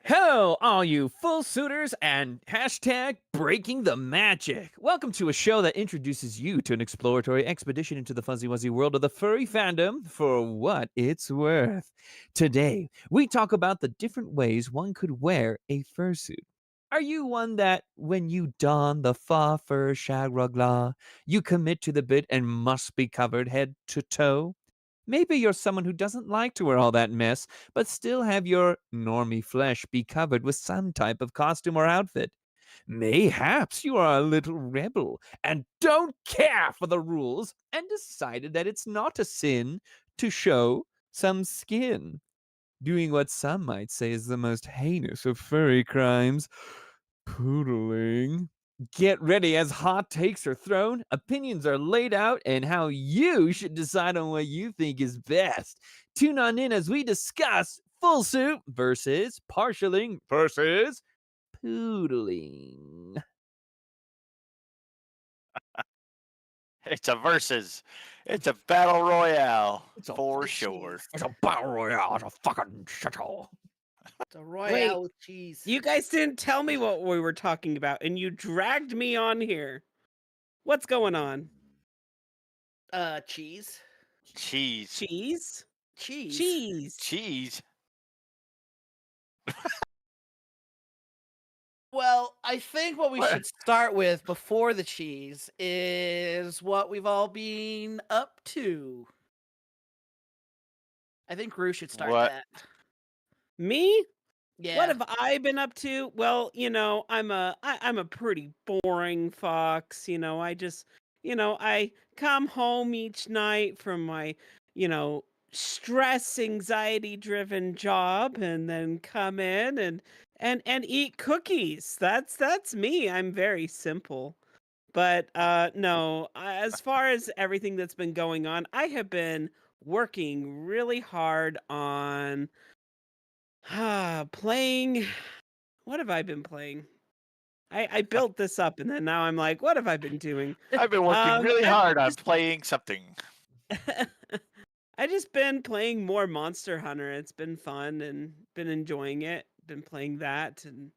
Hello, all you full suiters and hashtag breaking the magic. Welcome to a show that introduces you to an exploratory expedition into the fuzzy wuzzy world of the furry fandom for what it's worth. Today, we talk about the different ways one could wear a fursuit. Are you one that, when you don the fur shagragla, you commit to the bit and must be covered head to toe? Maybe you're someone who doesn't like to wear all that mess, but still have your normie flesh be covered with some type of costume or outfit. Mayhaps you are a little rebel and don't care for the rules and decided that it's not a sin to show some skin, doing what some might say is the most heinous of furry crimes, poodling. Get ready as hot takes are thrown, opinions are laid out, and how you should decide on what you think is best. Tune on in as we discuss full suit versus partialing versus poodling. It's a versus. It's a battle royale It's a for The sure. cheese. it's a battle royale. It's a fucking shithole. The royale with cheese. You guys didn't tell me what we were talking about, and you dragged me on here. What's going on? Cheese. Cheese. Cheese? Cheese. Cheese. Cheese. Well, I think what we What? should start with before the cheese is what we've all been up to. I think Roos should start What? that. Me? Yeah. What have I been up to? Well, I'm a pretty boring fox. I come home each night from my, stress anxiety driven job and then come in and eat cookies. That's me. I'm very simple. But no, as far as everything that's been going on, I have been working really hard on playing. What have I been playing? I built this up and then now I'm like, what have I been doing? I've been working really I've hard on just- playing something. I just been playing more Monster Hunter. It's been fun and been enjoying it. Been playing that and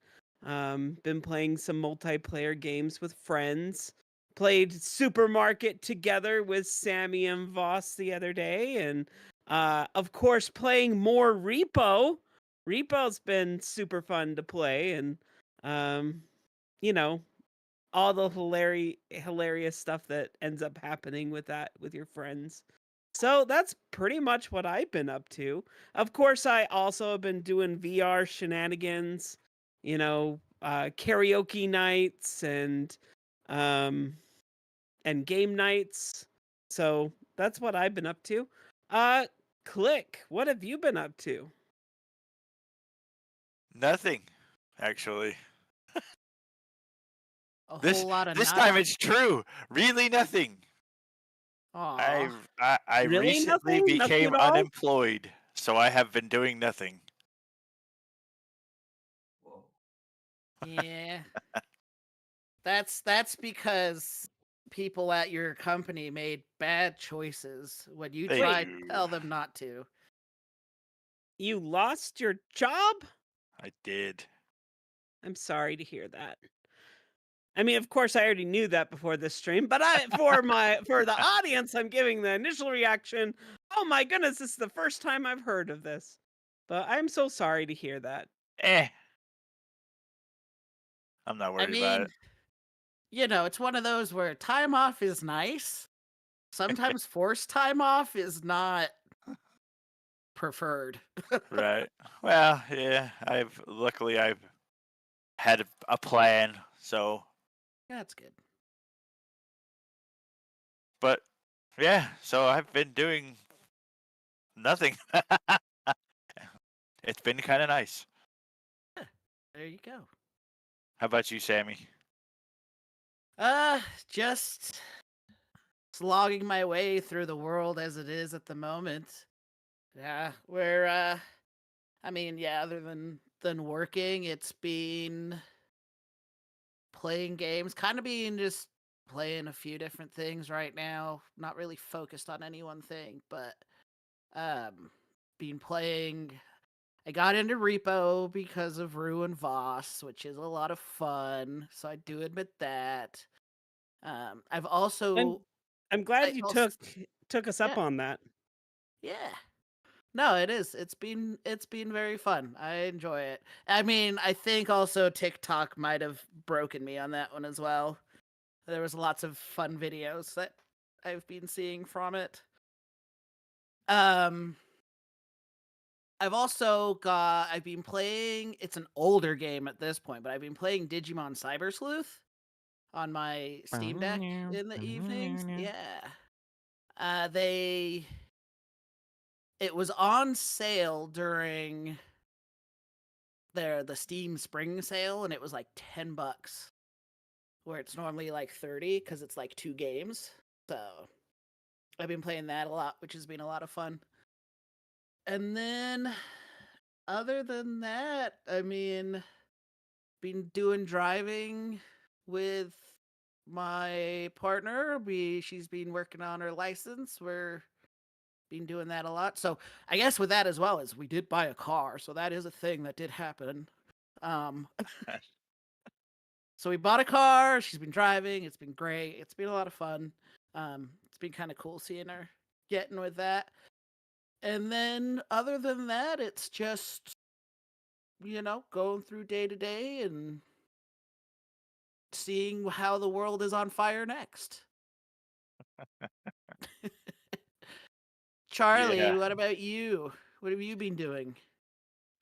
been playing some multiplayer games with friends. Played Supermarket together with Sammy and Voss the other day, and of course playing more Repo. Repo's been super fun to play, and you know, all the hilarious stuff that ends up happening with that with your friends. So that's pretty much what I've been up to. Of course, I also have been doing VR shenanigans, karaoke nights um and game nights. So that's what I've been up to. Click, what have you been up to? Nothing, actually. A This whole lot of this nada. time it's true. Really nothing. Aw. I Really recently nothing? Nothing became at all? unemployed, so I have been doing nothing. Yeah. That's because people at your company made bad choices when you They tried do. to tell them not to. You lost your job? I did. I'm sorry to hear that. I mean, of course, I already knew that before this stream, but for the audience, I'm giving the initial reaction. Oh my goodness, this is the first time I've heard of this. But I'm so sorry to hear that. I'm not I worried about mean, it. it's one of those where time off is nice. Sometimes forced time off is not preferred. Right. Well, yeah. Luckily I've had a plan, so. That's good. But yeah, so I've been doing nothing. It's been kind of nice. There you go. How about you, Sammy? Just slogging my way through the world as it is at the moment. Yeah, other than working, it's been playing games, kind of being just playing a few different things right now. Not really focused on any one thing, but been playing I got into repo because of Rue and Voss, which is a lot of fun. So I do admit that. I've And also, I'm glad I you also, took us yeah, up on that. yeah. No, it is. It's been very fun. I enjoy it. I mean, I think also TikTok might have broken me on that one as well. There was lots of fun videos that I've been seeing from it. Um, I've been playing, it's an older game at this point, but I've been playing Digimon Cyber Sleuth on my Steam Deck in the evenings. Yeah. They it was on sale during the Steam Spring sale, and it was like $10, where it's normally like 30 because it's like 2 games. So I've been playing that a lot, which has been a lot of fun. And then other than that, I mean, been doing driving with my partner. She's been working on her license. We're been doing that a lot. So I guess with that as well as we did buy a car, so that is a thing that did happen. Um, so we bought a car. She's been driving. It's been great. It's been a lot of fun. It's been kind of cool seeing her getting with that. And then other than that, it's just going through day to day and seeing how the world is on fire next. Charlie, Yeah. what about you? What have you been doing?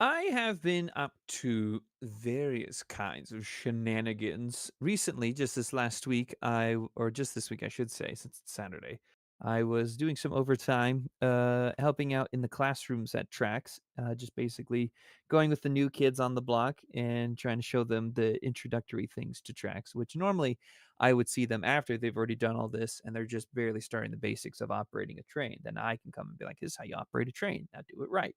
I have been up to various kinds of shenanigans. Recently, just this last week, or just this week, I should say, since it's Saturday, I was doing some overtime, helping out in the classrooms at Trax, just basically going with the new kids on the block and trying to show them the introductory things to Trax, which normally I would see them after they've already done all this and they're just barely starting the basics of operating a train. Then I can come and be like, "This is how you operate a train. Now do it right."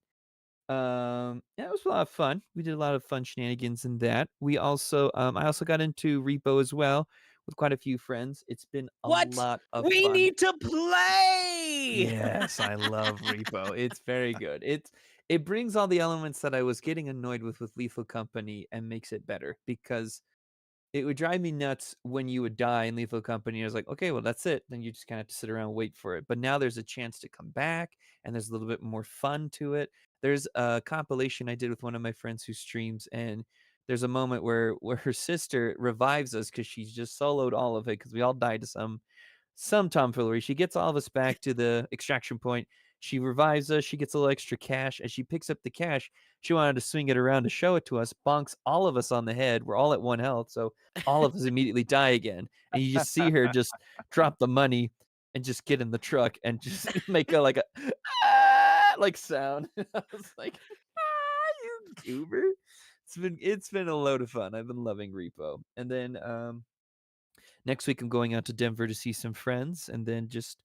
Yeah, it was a lot of fun. We did a lot of fun shenanigans in that. We also, I also got into repo as well with quite a few friends. It's been a What? lot of We fun. need to play. Yes, I love repo. It's very good. It brings all the elements that I was getting annoyed with Lethal Company and makes it better because it would drive me nuts when you would die in Lethal Company. I was like, okay, well, that's it. Then you just kind of have to sit around and wait for it. But now there's a chance to come back, and there's a little bit more fun to it. There's a compilation I did with one of my friends who streams, and there's a moment where her sister revives us because she's just soloed all of it because we all died to some tomfoolery. She gets all of us back to the extraction point. She revives us. She gets a little extra cash. As she picks up the cash, she wanted to swing it around to show it to us. Bonks all of us on the head. We're all at 1 health, so all of us immediately die again. And you just see her just drop the money and just get in the truck and just make like a like sound. I was like, you goober. It's been a load of fun. I've been loving repo. And then next week I'm going out to Denver to see some friends, and then just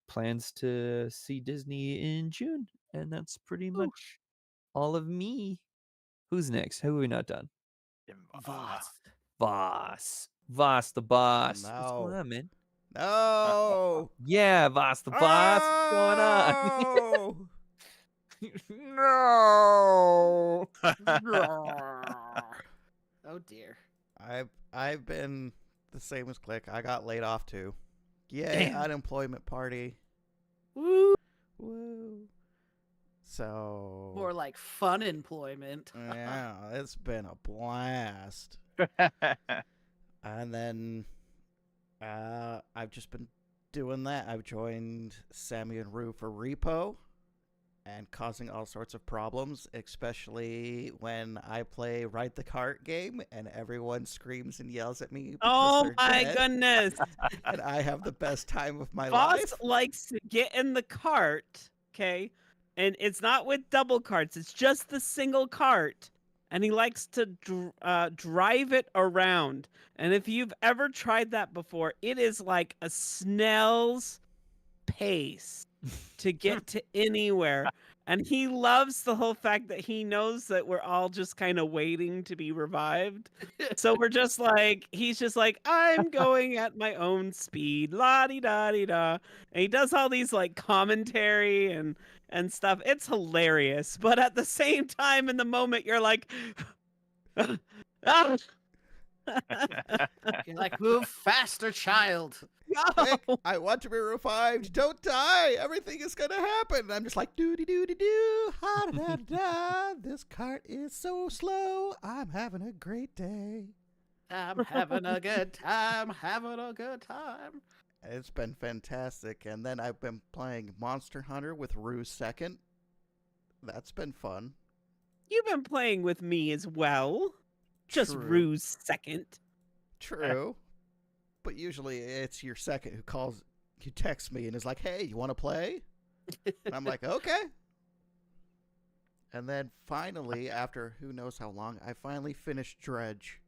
plans to see Disney in June. And that's pretty Ooh, much all of me. Who's next? Who have we not done? Voss. Voss. Voss the boss. What's going No. on, man? No. Yeah, Voss the boss. What's going on? Oh. No. Oh dear. I've been the same as Click. I got laid off too. Yay, Damn. unemployment party. Woo. Woo. So More like fun employment. yeah, it's been a blast. And then I've just been doing that. I've joined Sammy and Rue for repo and causing all sorts of problems, especially when I play Ride the Cart game and everyone screams and yells at me because Oh they're my dead, goodness. and I have the best time of my Boss life. likes to get in the cart, okay? And it's not with double carts, it's just the single cart. And he likes to drive it around. And if you've ever tried that before, it is like a snail's pace to get to anywhere. And he loves the whole fact that he knows that we're all just kind of waiting to be revived. So we're just like, he's just like, I'm going at my own speed, la-di-da-di-da. And he does all these like commentary and stuff. It's hilarious. But at the same time, in the moment, you're like, ah! You're like, move faster, child. Quick, I want to be revived. Don't die. Everything is gonna happen. And I'm just like doody doody doo. Ha da da da. This cart is so slow. I'm having a great day. I'm having a good time. Having a good time. It's been fantastic. And then I've been playing Monster Hunter with Roos second. That's been fun. You've been playing with me as well. Just True. Ruse second. True. But usually it's your second who texts me and is like, hey, you want to play? And I'm like, okay. And then finally, after who knows how long, I finally finished Dredge.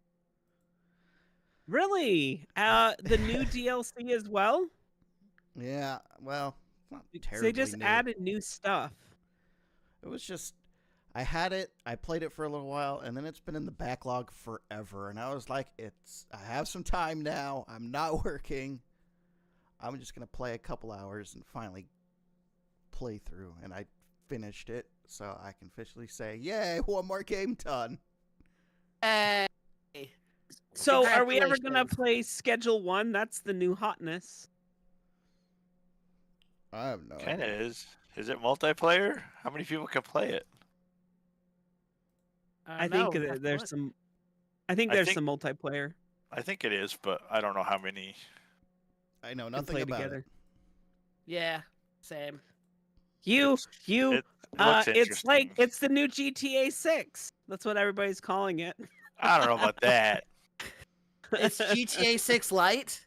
Really? The new DLC as well? Yeah, well, not Because terribly they just new. added new stuff. It was just, I had it, I played it for a little while, and then it's been in the backlog forever. And I was like, I have some time now. I'm not working. I'm just going to play a couple hours and finally play through. And I finished it, so I can officially say, yay, one more game done. Hey. So are we ever going to Congratulations. play Schedule 1? That's the new hotness. I have no Kind of idea. is. Is it multiplayer? How many people can play it? I think there's some... I think I there's think- some multiplayer. I think it is, but I don't know how many. I know can nothing play about together. it. Yeah, same. You, It looks it's like, interesting. it's the new GTA 6. That's what everybody's calling it. I don't know about that. It's GTA 6 Lite.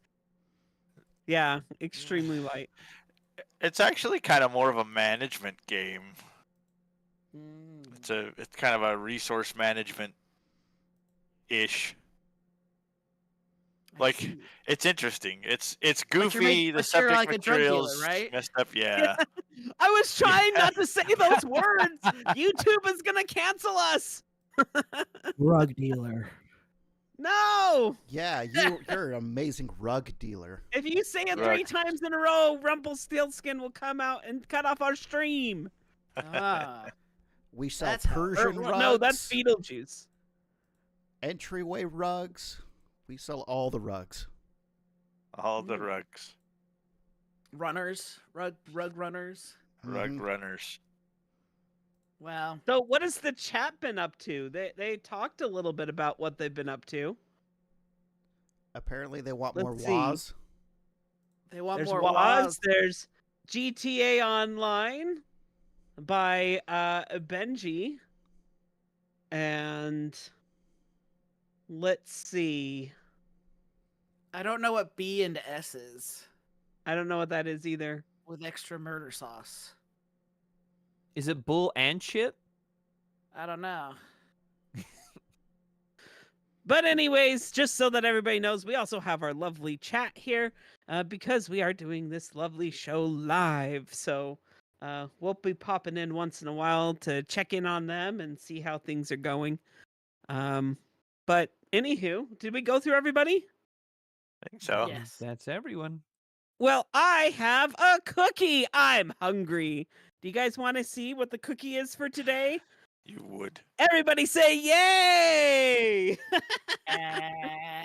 Yeah, extremely light. It's actually kind of more of a management game. Mm. It's kind of a resource management ish. I Like, see. it's interesting. It's goofy. Like you're The you're subject like a drug dealer, material's right? messed up. Yeah. I was trying not to say those words. YouTube is gonna cancel us. Drug dealer. No. Yeah, you're an amazing rug dealer. If you say it Right. 3 times in a row, Rumpelstiltskin will come out and cut off our stream. Ah. We sell That's how- Persian rugs. No, that's Beetlejuice. Entryway rugs. We sell all the rugs. All the rugs, Runners, rug runners. rug Mhm. runners. Well, So what has the chat been up to? They talked a little bit about what they've been up to. Apparently they want Let's more see. WAs. they want There's more Woz, WAs. there's GTA Online by Benji. And let's see. I don't know what B and S is I don't know what that is either. with extra murder sauce. Is it bull and shit? I don't know. But anyways, just so that everybody knows, we also have our lovely chat here because we are doing this lovely show live. So we'll be popping in once in a while to check in on them and see how things are going. But anywho, did we go through everybody? I think so. Yes. That's everyone. Well, I have a cookie. I'm hungry. Do you guys want to see what the cookie is for today? You would. Everybody say yay! Ah,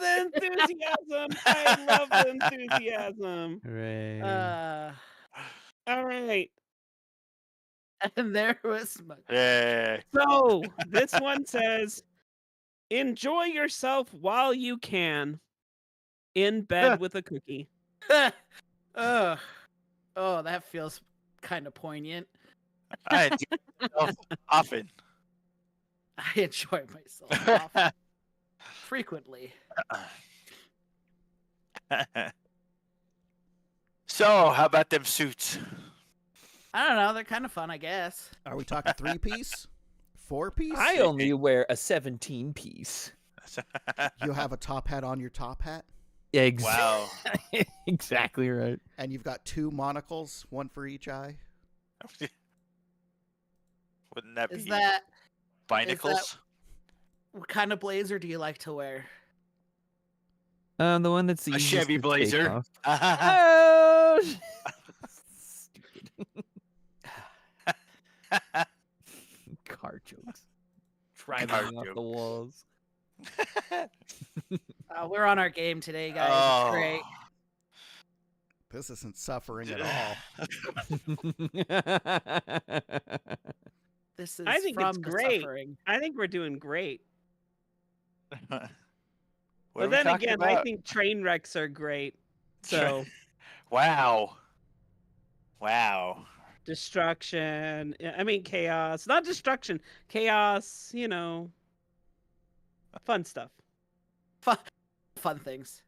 the enthusiasm! I love the enthusiasm. Hooray. All right. And there was my. Yeah. So this one says, "Enjoy yourself while you can, in bed with a cookie." Oh, that feels kind of poignant. I enjoy myself often. I enjoy myself often, frequently. So, how about them suits? I don't know. They're kind of fun, I guess. Are we talking 3-piece? 4-piece? I only wear a 17-piece. You have a top hat on your top hat? Yeah, Wow. exactly right. And you've got 2 monocles, one for each eye? Wouldn't that Is be that binacles? what kind of blazer do you like to wear? The one that's A easiest Chevy to take Blazer. off. Ah, Oh, stupid car jokes. Driving Car me off the jokes. walls. We're on our game today, guys. It's great. This isn't suffering at all. This is I think from it's the great. suffering. I think we're doing great. What are But we then talking again, I about? think train wrecks are great. So Wow. Wow. destruction. I mean chaos. Not destruction. Chaos, fun stuff. Fun things.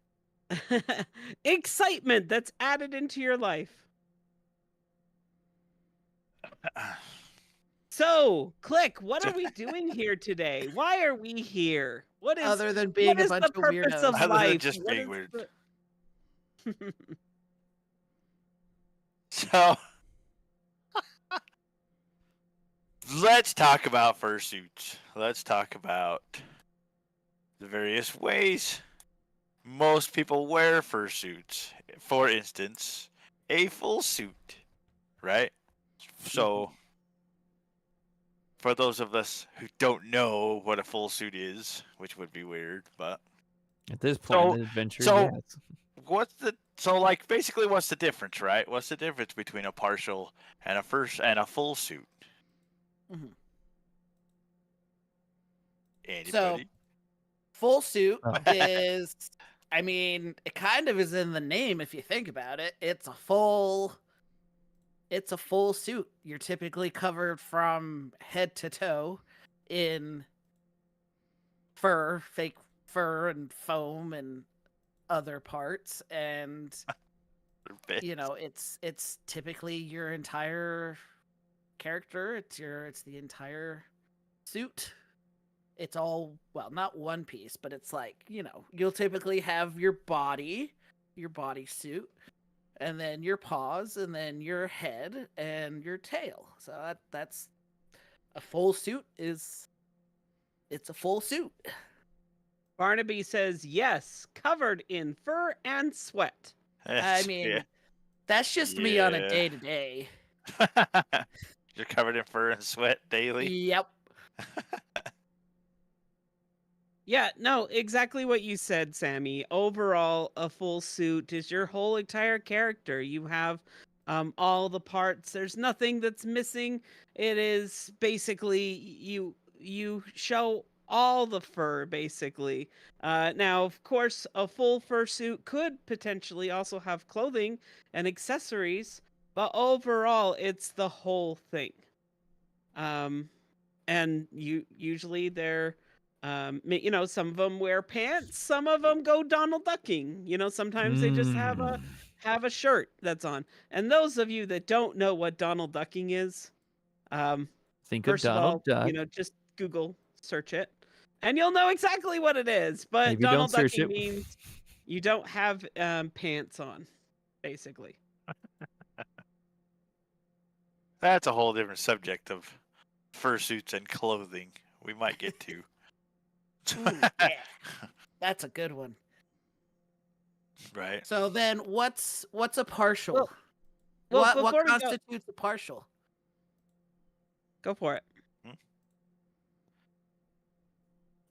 Excitement that's added into your life. So, Click, what are we doing here today? Why are we here? What is Other than what being a is bunch the of purpose weirdos. of Other than life? just What being is weird. the- So let's talk about fursuits. Let's talk about the various ways most people wear fursuits. For instance, a full suit, right? So for those of us who don't know what a full suit is, which would be weird, but At this point So- in the adventure, so- yes. basically what's the difference, right? What's the difference between a partial and a full suit? Mhm. Anybody? So, full suit Oh. is, I mean, it kind of is in the name if you think about it. It's a full suit. You're typically covered from head to toe in fur, fake fur and foam and other parts, and it's typically your entire character. It's the entire suit. It's all, well, not one piece, but it's like, you'll typically have your body suit, and then your paws, and then your head and your tail. So that's a full suit. It's a full suit. Barnaby says yes, covered in fur and sweat. I mean, that's just me on a Yeah. day-to-day. You're covered in fur and sweat daily. Yep. Yeah, no, exactly what you said, Sammy. Overall, a full suit is your whole entire character. You have all the parts. There's nothing that's missing. It is basically you show all the fur basically. Now, of course, a full fursuit could potentially also have clothing and accessories, but overall, it's the whole thing. And usually they're some of them wear pants, some of them go Donald Ducking. Sometimes they just have a shirt that's on. And those of you that don't know what Donald Ducking is, Think of first of Donald all, Duck. just Google search it, and you'll know exactly what it is. But Maybe don't Donald search Ducking it. means you don't have pants on, basically. That's a whole different subject of fursuits and clothing we might get to. Ooh, yeah. That's a good one. Right. So then what's a partial? Well, what before we go- constitutes a partial? Go for it.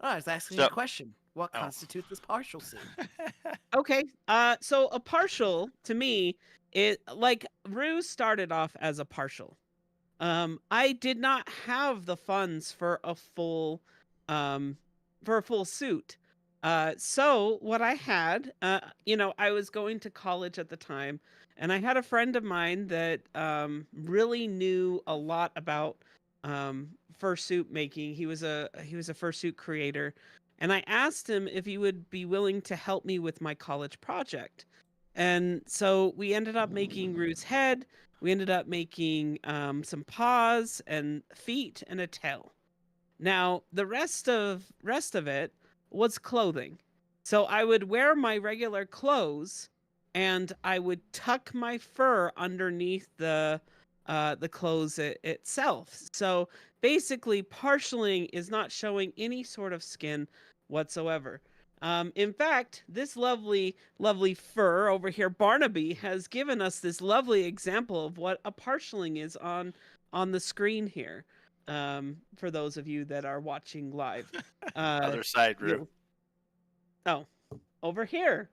Oh, I was asking So- a question. What Oh. constitutes this partial suit? Okay. So a partial to me, it like Roos started off as a partial. I did not have the funds for a full suit. So what I had, I was going to college at the time, and I had a friend of mine that really knew a lot about fursuit making. He was a fursuit creator, and I asked him if he would be willing to help me with my college project. And so we ended up making Roos' head. We ended up making some paws and feet and a tail. Now the rest of it was clothing. So I would wear my regular clothes, and I would tuck my fur underneath the the clothes itself. So basically, partialing is not showing any sort of skin whatsoever. In fact, this lovely, lovely fur over here, Barnaby, has given us this lovely example of what a partialing is on the screen here. For those of you that are watching live, Other side, Rue. oh, over here.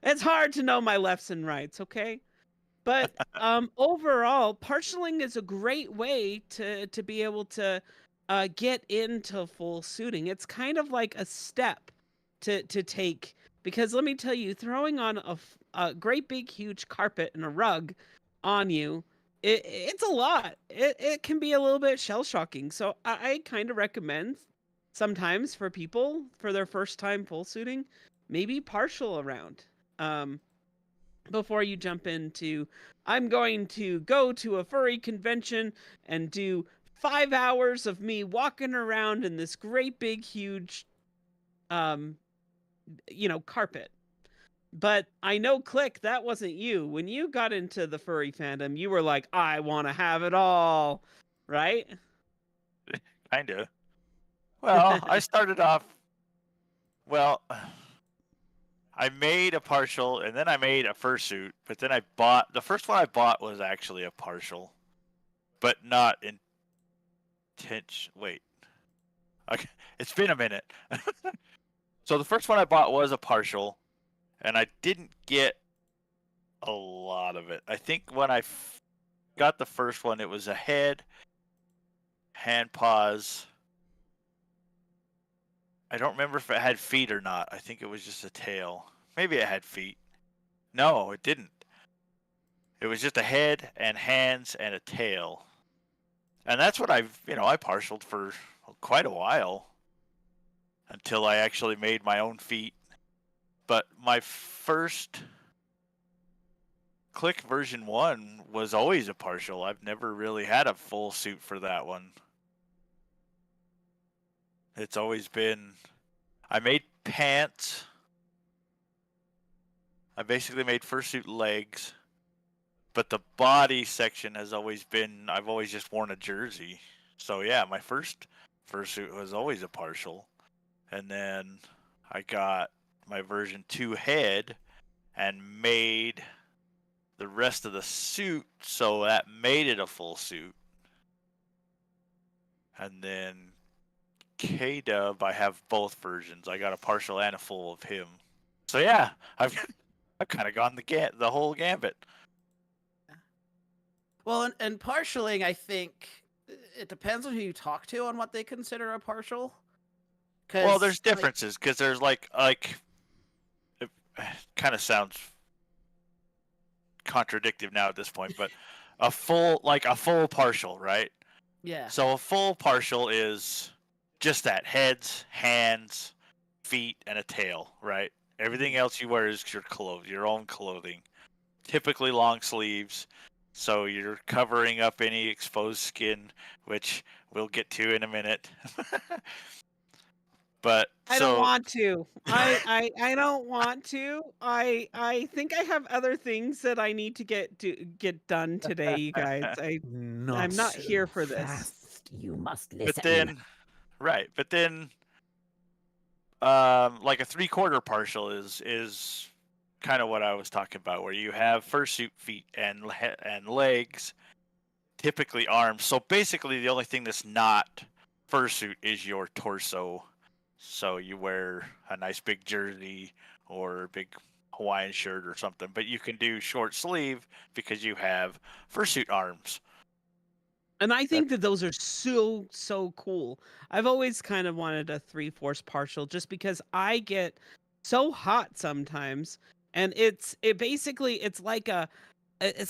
It's hard to know my lefts and rights, okay? But overall, partialing is a great way to be able to get into full suiting. It's kind of like a step to take, because let me tell you, throwing on a great big huge carpet and a rug on you, it's a lot. It can be a little bit shell shocking. So I kind of recommend sometimes for people for their first time full suiting, maybe partial around. Before you jump into, I'm going to go to a furry convention and do 5 hours of me walking around in this great big huge carpet. But I know, Click, that wasn't you. When you got into the furry fandom, you were like, I want to have it all, right? Kinda. Well, I started off. Well, I made a partial, and then I made a fursuit. But then I bought the first one I bought was actually a partial, but not intention. Wait, okay, it's been a minute. So the first one I bought was a partial, and I didn't get a lot of it. I think when I got the first one, it was a head, hand paws. I don't remember if it had feet or not. I think it was just a tail. Maybe it had feet. No, it didn't. It was just a head and hands and a tail. And that's what I partialed for quite a while until I actually made my own feet. But my first Click version 1 was always a partial. I've never really had a full suit for that one. It's always been, I made pants. I basically made fursuit legs, but the body section has always been, I've always just worn a jersey. So yeah, my first fursuit was always a partial. And then I got my version 2 head and made the rest of the suit, so that made it a full suit. And then K-Dub, I have both versions. I got a partial and a full of him. So yeah, I've kind of gone the whole gambit. Well, and partialing, I think it depends on who you talk to on what they consider a partial. Well, there's differences because there's like it kind of sounds contradictive now at this point, but a full partial, right? Yeah. So a full partial is just that: heads, hands, feet, and a tail, right? Everything else you wear is your clothes, your own clothing. Typically long sleeves, so you're covering up any exposed skin, which we'll get to in a minute. But I don't want to. I don't want to. I think I have other things that I need to get done today, you guys. I'm not so here for this. Fast, you must listen. But then, like a 3/4 partial is kind of what I was talking about, where you have fursuit feet and legs, typically arms. So basically, the only thing that's not fursuit is your torso. So you wear a nice big jersey or a big Hawaiian shirt or something, but you can do short sleeve because you have fursuit arms. And I think that those are so cool. I've always kind of wanted a 3/4 partial just because I get so hot sometimes, and it's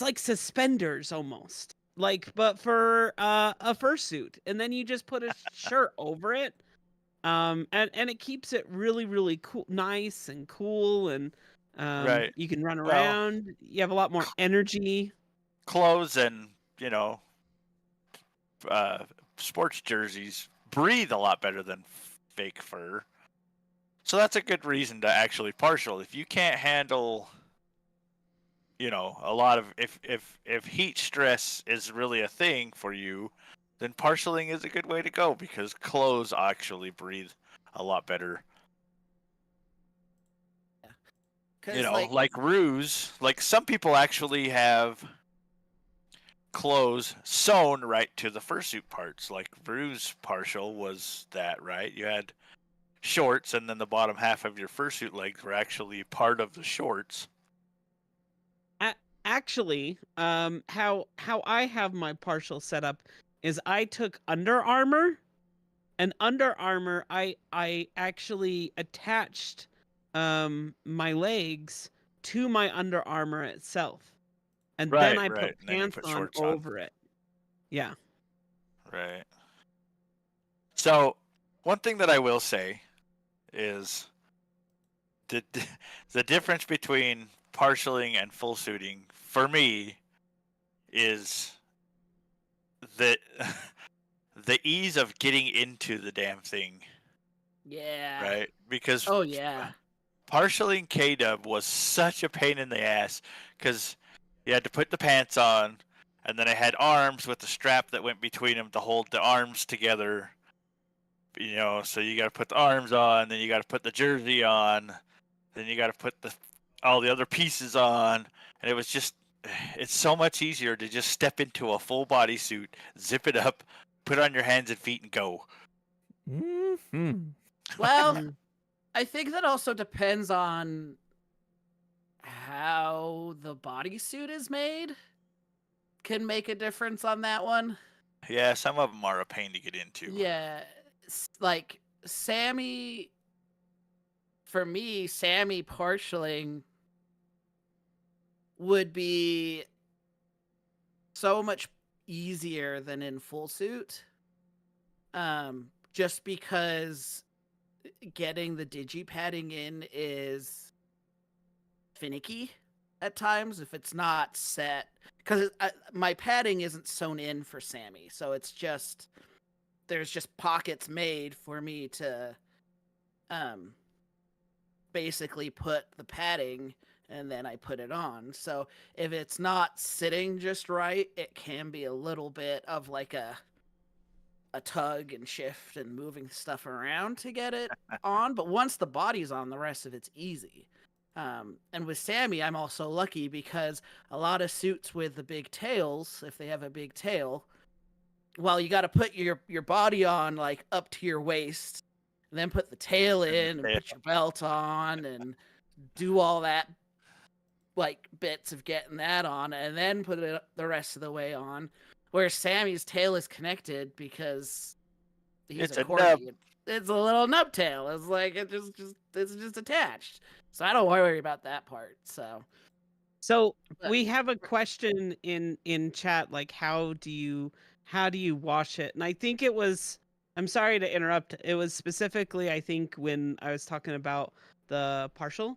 like suspenders almost, like, but for a fursuit, and then you just put a shirt over it, and it keeps it really cool, nice and cool, and Right. you can run Well, around. You have a lot more energy. Clothes and sports jerseys breathe a lot better than fake fur. So that's a good reason to actually partial. If you can't handle a lot of if heat stress is really a thing for you, then partialing is a good way to go because clothes actually breathe a lot better. Because like Like Roos, like some people actually have clothes sewn right to the fursuit parts. Like Roos partial was that, right? You had shorts, and then the bottom half of your fursuit legs were actually part of the shorts. Actually, how I have my partial set up is I took Under Armour, and Under Armour I actually attached my legs to my Under Armour itself, and then I Right. put And then you pants put on shorts on. over it. Yeah. Right. So, one thing that I will say is the the difference between partialing and full suiting for me is the the ease of getting into the damn thing, yeah. right? Because Oh yeah. partialing K-Dub was such a pain in the ass because you had to put the pants on, and then I had arms with the strap that went between them to hold the arms together. So you got to put the arms on, then you got to put the jersey on, then you got to put all the other pieces on, and it's so much easier to just step into a full body suit, zip it up, put on your hands and feet, and go. Mm-hmm. Well, Mm. I think that also depends on how the bodysuit is made. Can make a difference on that one. Yeah, some of them are a pain to get into. Yeah, like Sammy. For me, Sammy partialing would be so much easier than in full suit. Just because getting the digi padding in is finicky at times if it's not set. Because my padding isn't sewn in for Sammy, so there's just pockets made for me to basically put the padding and then I put it on. So if it's not sitting just right, it can be a little bit of like a tug and shift and moving stuff around to get it on. But once the body's on, the rest of it's easy. And with Sammy, I'm also lucky because a lot of suits with the big tails, if they have a big tail, well, you got to put your body on like up to your waist, and then put the tail in and put your belt on and do all that like bits of getting that on, and then put it the rest of the way on. Where Sammy's tail is connected because he's It's a a nub. corgi. It's a little nub tail. It's like it's just attached. So I don't worry about that part. So But we have a question in chat, like how do you wash it? And I think it was, I'm sorry to interrupt. It was specifically, I think, when I was talking about the partial.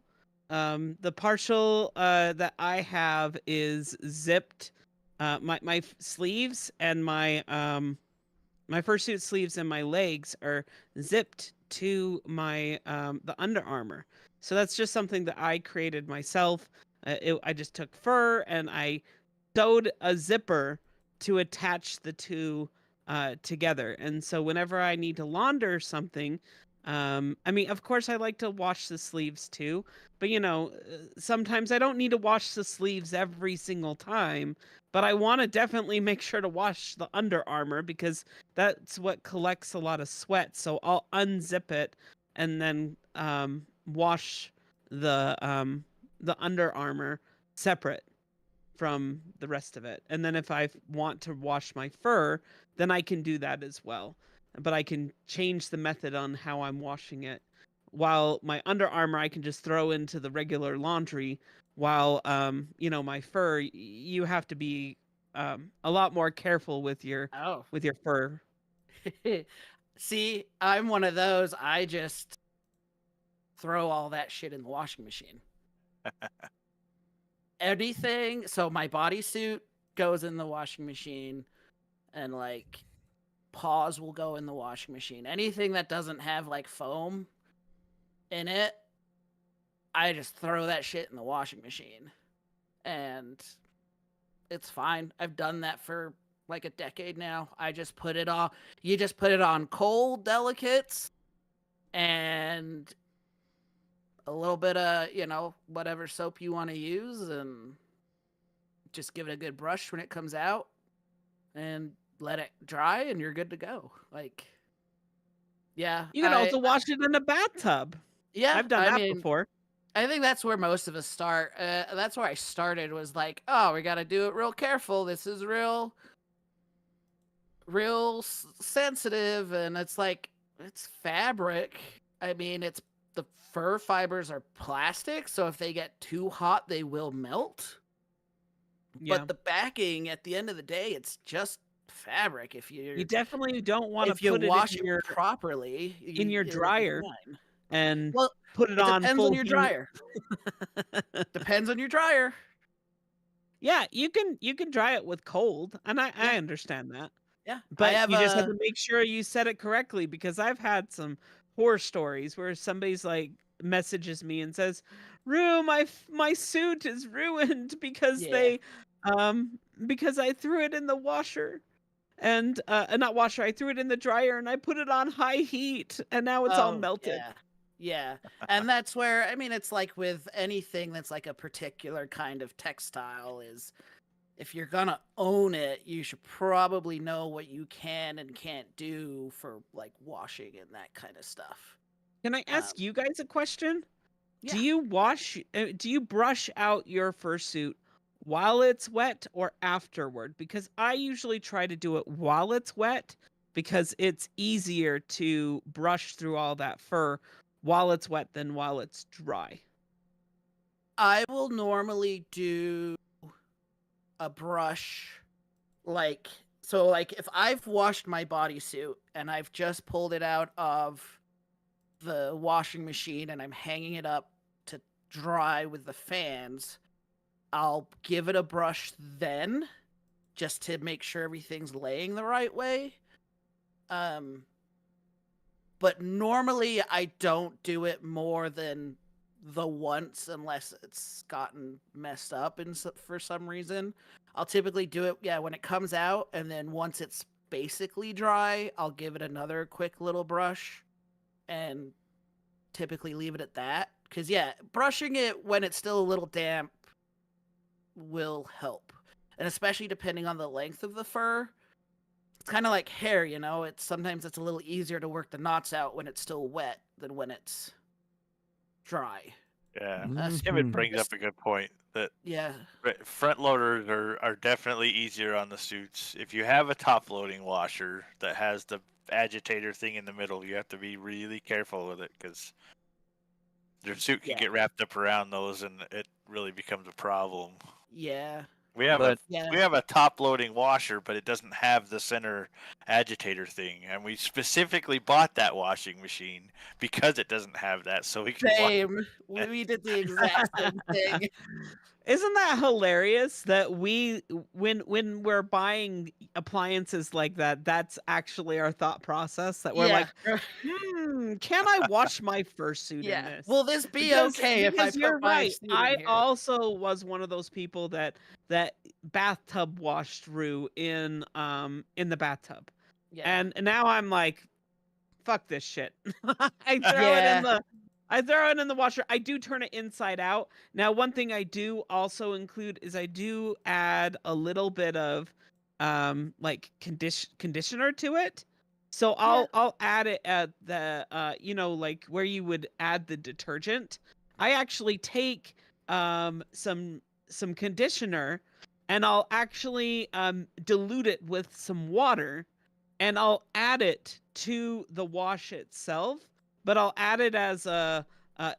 The partial that I have is zipped. My sleeves and my fursuit sleeves and my legs are zipped to my the Under Armour. So that's just something that I created myself. I just took fur and I sewed a zipper to attach the two together. And so whenever I need to launder something, I mean, of course, I like to wash the sleeves too, but sometimes I don't need to wash the sleeves every single time. But I want to definitely make sure to wash the Under Armour because that's what collects a lot of sweat. So I'll unzip it and then wash the Under Armour separate from the rest of it. And then if I want to wash my fur, then I can do that as well. But I can change the method on how I'm washing it. While my Under Armour I can just throw into the regular laundry, while my fur, you have to be a lot more careful with your oh, fur. see, I'm one of those. I just throw all that shit in the washing machine. Anything. So my bodysuit goes in the washing machine, and like paws will go in the washing machine. Anything that doesn't have like foam in it, I just throw that shit in the washing machine. and it's fine. I've done that for like a decade now. I just put it on. You just put it on cold delicates and a little bit of, whatever soap you want to use, and just give it a good brush when it comes out and let it dry, and you're good to go. Like, yeah. You can also wash it in a bathtub. Yeah, I've done that before. I think that's where most of us start. That's where I started, was like, oh, we got to do it real careful. This is real sensitive. And it's like, it's fabric. I mean, the fur fibers are plastic. So if they get too hot, they will melt. Yeah. But the backing, at the end of the day, it's just fabric. If you definitely don't want to if you put wash it in your, properly in your it'll be dryer fine. and Well, put it on depends full on your heat. dryer. Depends on your dryer. Yeah, you can dry it with cold, and I understand that. Yeah, But you just have to make sure you set it correctly, because I've had some horror stories where somebody's like messages me and says, "Rue, my suit is ruined because because I threw it in the washer." And not washer, I threw it in the dryer and I put it on high heat and now it's all melted. Yeah. And that's where, I mean, it's like with anything that's like a particular kind of textile, is if you're gonna own it, you should probably know what you can and can't do for like washing and that kind of stuff. Can I ask you guys a question? Yeah. Do you brush out your fursuit while it's wet or afterward? Because I usually try to do it while it's wet, because it's easier to brush through all that fur while it's wet than while it's dry. I will normally do a brush, like, so like if I've washed my bodysuit and I've just pulled it out of the washing machine and I'm hanging it up to dry with the fans, I'll give it a brush then, just to make sure everything's laying the right way. But normally I don't do it more than the once, unless it's gotten messed up for some reason. I'll typically do it, when it comes out, and then once it's basically dry, I'll give it another quick little brush and typically leave it at that. Because, brushing it when it's still a little damp will help. And especially depending on the length of the fur. It's kind of like hair, sometimes it's a little easier to work the knots out when it's still wet than when it's dry. Yeah, Mm-hmm. Kevin brings up a good point that front loaders are definitely easier on the suits. If you have a top loading washer that has the agitator thing in the middle, you have to be really careful with it, because your suit can get wrapped up around those and it really becomes a problem. Yeah. We have a top loading washer, but it doesn't have the center agitator thing, and we specifically bought that washing machine because it doesn't have that, so we can Same. We did the exact same thing. Isn't that hilarious that when we're buying appliances like that, that's actually our thought process, that we're like, can I wash my fursuit in this? Will this be okay if I put you're my right. suit in I here? also was one of those people that bathtub washed Rue in the bathtub. And now I'm like, fuck this shit. I throw it in the washer. I do turn it inside out. Now, one thing I do also include is I do add a little bit of like conditioner to it. So I'll add it at the like where you would add the detergent. I actually take some conditioner and I'll actually dilute it with some water, and I'll add it to the wash itself. But I'll add it as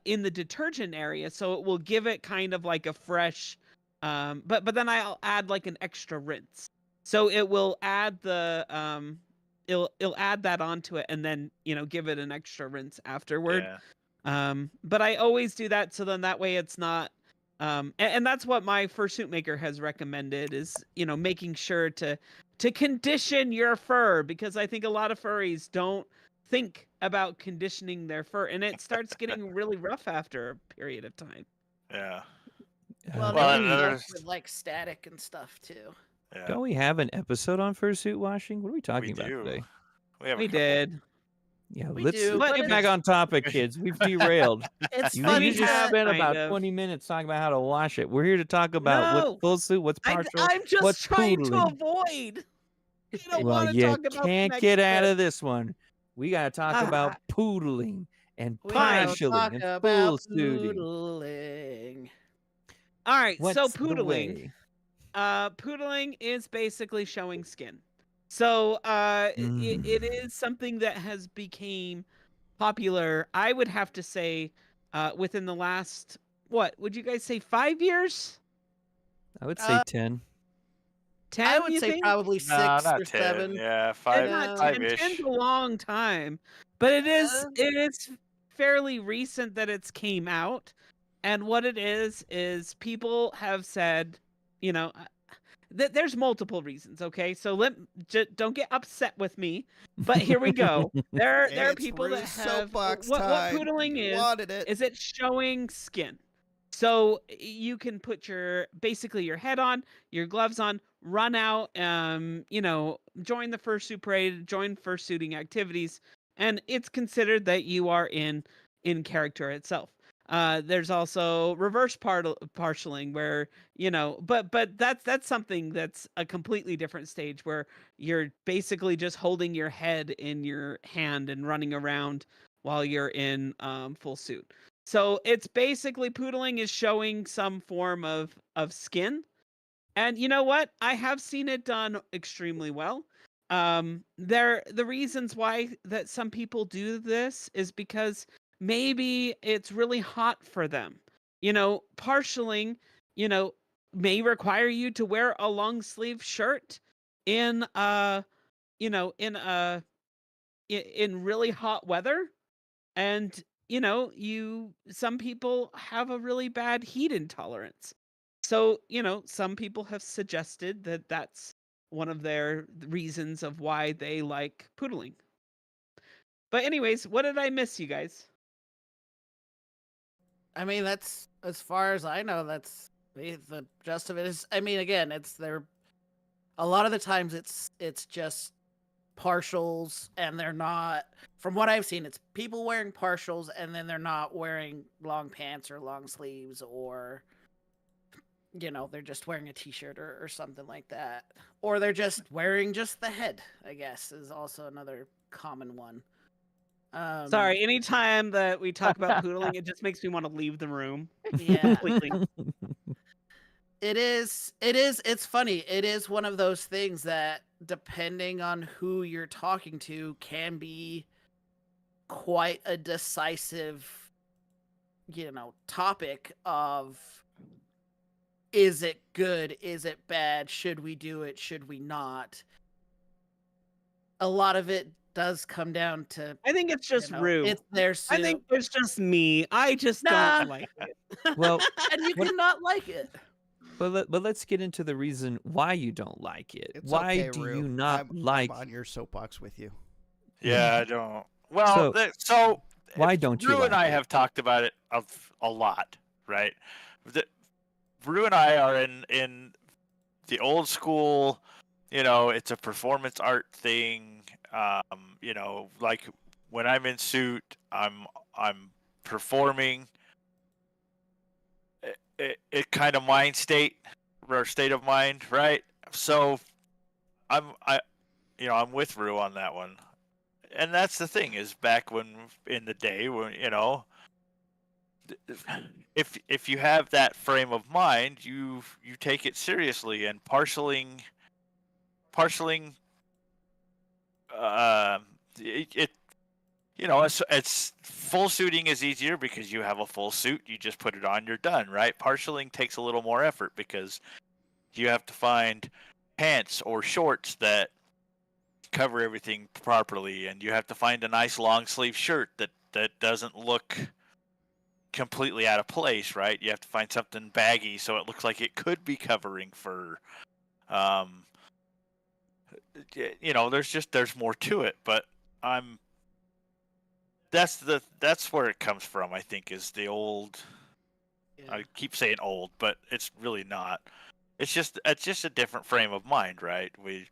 in the detergent area, so it will give it kind of like a fresh. But then I'll add like an extra rinse, so it will add the it'll add that onto it, and then give it an extra rinse afterward. But I always do that, so then that way it's not. And that's what my fursuit maker has recommended, is making sure to condition your fur, because I think a lot of furries don't think about conditioning their fur, and it starts getting really rough after a period of time. Yeah. Well, Well, they and can help there's- with like static and stuff too. Yeah, Don't we have an episode on fursuit washing? What are we talking about do. today? We have a We couple. did. Yeah, We let's do, let's but get back it's- on topic, kids. We've derailed. It's You, funny you just how spent kind about of. 20 minutes talking about how to wash it. We're here to talk about No. what's full suit, what's partial, I'm just what's trying to poodling. avoid. I don't Well, want to you talk about the can't next get out bit. of this one. We got to talk about poodling and we don't partialing talk and about full suiting. poodling. All right, so What's the poodling. way? Poodling is basically showing skin. So it is something that has became popular. I would have to say within the last, what would you guys say, 5 years? I would say Uh, 10. 10? I would you say think? probably No, 6 not or 10. 7. Yeah, It's five, not 10. five-ish. 10's a long time, but it is fairly recent that it's came out. And what it is people have said, you know, there's multiple reasons. Okay, so don't get upset with me, but here we go. There are It's people that Roos have Soapbox what time. poodling You is. wanted it. Is it showing skin? So you can put basically your head on, your gloves on, run out, join the fursuit parade, join fursuiting activities, and it's considered that you are in character itself. There's also reverse partialing where, but that's something that's a completely different stage where you're basically just holding your head in your hand and running around while you're in full suit. So it's basically poodling is showing some form of skin. And you know what? I have seen it done extremely well. The reasons why that some people do this is because maybe it's really hot for them. Partialing, may require you to wear a long sleeve shirt in in really hot weather. And some people have a really bad heat intolerance. So, some people have suggested that that's one of their reasons of why they like poodling. But anyways, what did I miss, you guys? I mean, that's as far as I know. That's the gist of it. Is I mean, again, it's there. A lot of the times, it's just partials, and they're not. From what I've seen, it's people wearing partials, and then they're not wearing long pants or long sleeves, or they're just wearing a t-shirt or something like that, or they're just wearing just the head. I guess is also another common one. Sorry, anytime that we talk about poodling, it just makes me want to leave the room. Yeah. Completely. It's funny. It is one of those things that, depending on who you're talking to, can be quite a decisive, topic of, is it good? Is it bad? Should we do it? Should we not? A lot of it does come down to, I think it's just rude. it's their suit. I think it's just me. I just don't like it. Well, and you cannot like it. but let's get into the reason why you don't like it. It's Why okay, do Rue. you not I'm like on your soapbox with you. Yeah, I don't. Well, So, why don't you Rue like and I it? have talked about it a lot, right? Rue and I are in the old school. It's a performance art thing. Like when I'm in suit, I'm performing. It kind of mind state or state of mind, right? So I'm with Rue on that one. And that's the thing, is back when in the day when if you have that frame of mind, you take it seriously. And partialing it's full suiting is easier because you have a full suit, you just put it on, you're done, right? Partialing takes a little more effort because you have to find pants or shorts that cover everything properly, and you have to find a nice long sleeve shirt that doesn't look completely out of place, right? You have to find something baggy so it looks like it could be covering fur. There's more to it, but that's where it comes from, I think, is the old Yeah. I keep saying old, but it's really not. It's just a different frame of mind, right? We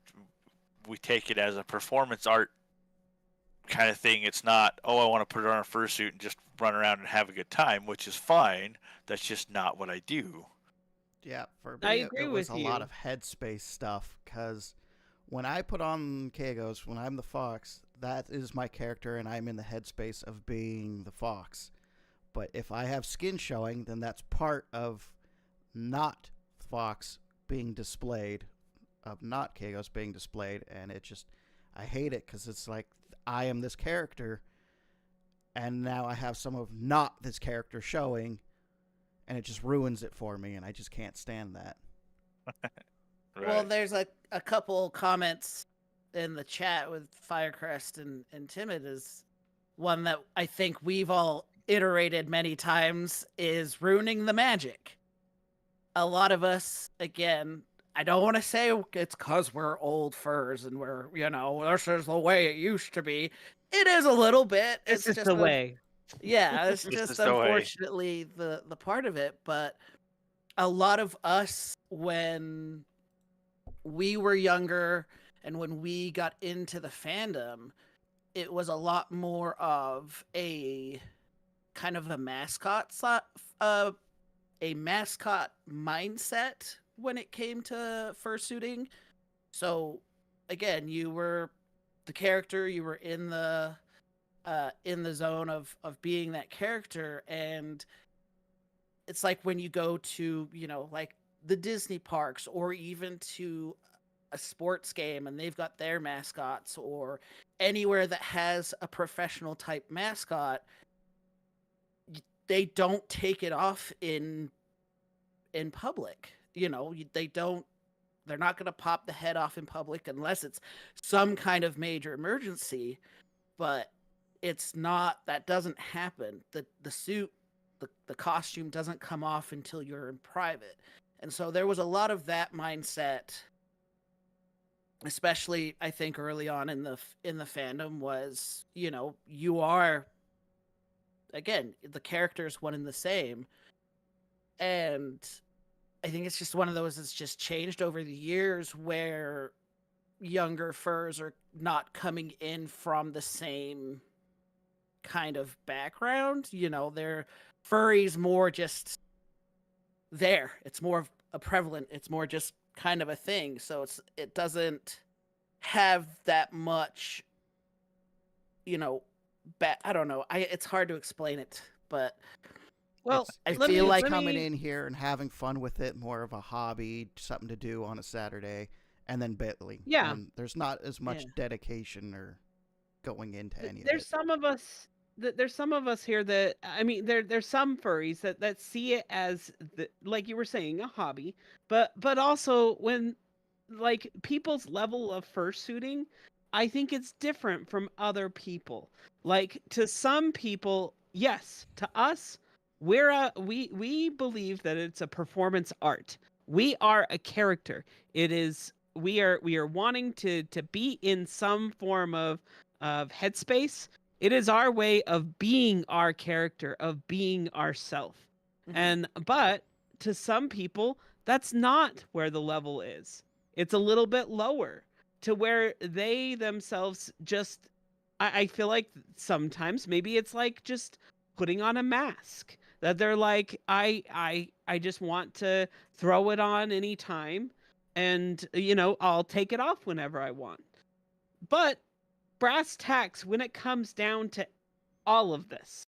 take it as a performance art kind of thing. It's not, oh, I want to put on a fursuit and just run around and have a good time, which is fine. That's just not what I do. Yeah, for I me, agree it was with a lot you. of headspace stuff, because when I put on Kagos, when I'm the fox, that is my character, and I'm in the headspace of being the fox. But if I have skin showing, then that's part of not fox being displayed, of not Kagos being displayed, and it just, I hate it, because it's like, I am this character, and now I have some of not this character showing, and it just ruins it for me, and I just can't stand that. Right. Well, there's a couple comments in the chat with Firecrest and Timid is one that I think we've all iterated many times is ruining the magic. A lot of us, again, I don't want to say it's because we're old furs and we're, this is the way it used to be. It is a little bit. This is just the way. Yeah, it's This just is the way. unfortunately the part of it. But a lot of us, when we were younger and when we got into the fandom, it was a lot more of a kind of a mascot mindset when it came to fursuiting. So again, you were the character, you were in the zone of being that character, and it's like when you go to, like the Disney parks or even to a sports game and they've got their mascots, or anywhere that has a professional type mascot, they don't take it off in public. They're not going to pop the head off in public unless it's some kind of major emergency, but that doesn't happen. The suit, the costume doesn't come off until you're in private. And so there was a lot of that mindset, especially I think early on in the fandom, was, you are, again, the character's one and the same. And I think it's just one of those that's just changed over the years, where younger furs are not coming in from the same kind of background. They're furries more just there. It's more of a prevalent, it's more just kind of a thing. So it doesn't have that much, I don't know. It's hard to explain it, but Well, I It's feel like coming in here and having fun with it, more of a hobby, something to do on a Saturday, and then battling. Yeah. And there's not as much Yeah. dedication or going into any of There's it. some of us there's some of us here that, I mean, there's some furries that see it as like you were saying, a hobby, but also when, like, people's level of fursuiting, I think it's different from other people. Like, to some people, yes, to us, we believe that it's a performance art. We are a character. It is, we are wanting to be in some form of headspace. It is our way of being our character, of being ourself. Mhm. But to some people, that's not where the level is. It's a little bit lower, to where they themselves just, I feel like sometimes maybe it's like just putting on a mask, that they're like, I just want to throw it on anytime, and I'll take it off whenever I want. But brass tacks, when it comes down to all of this,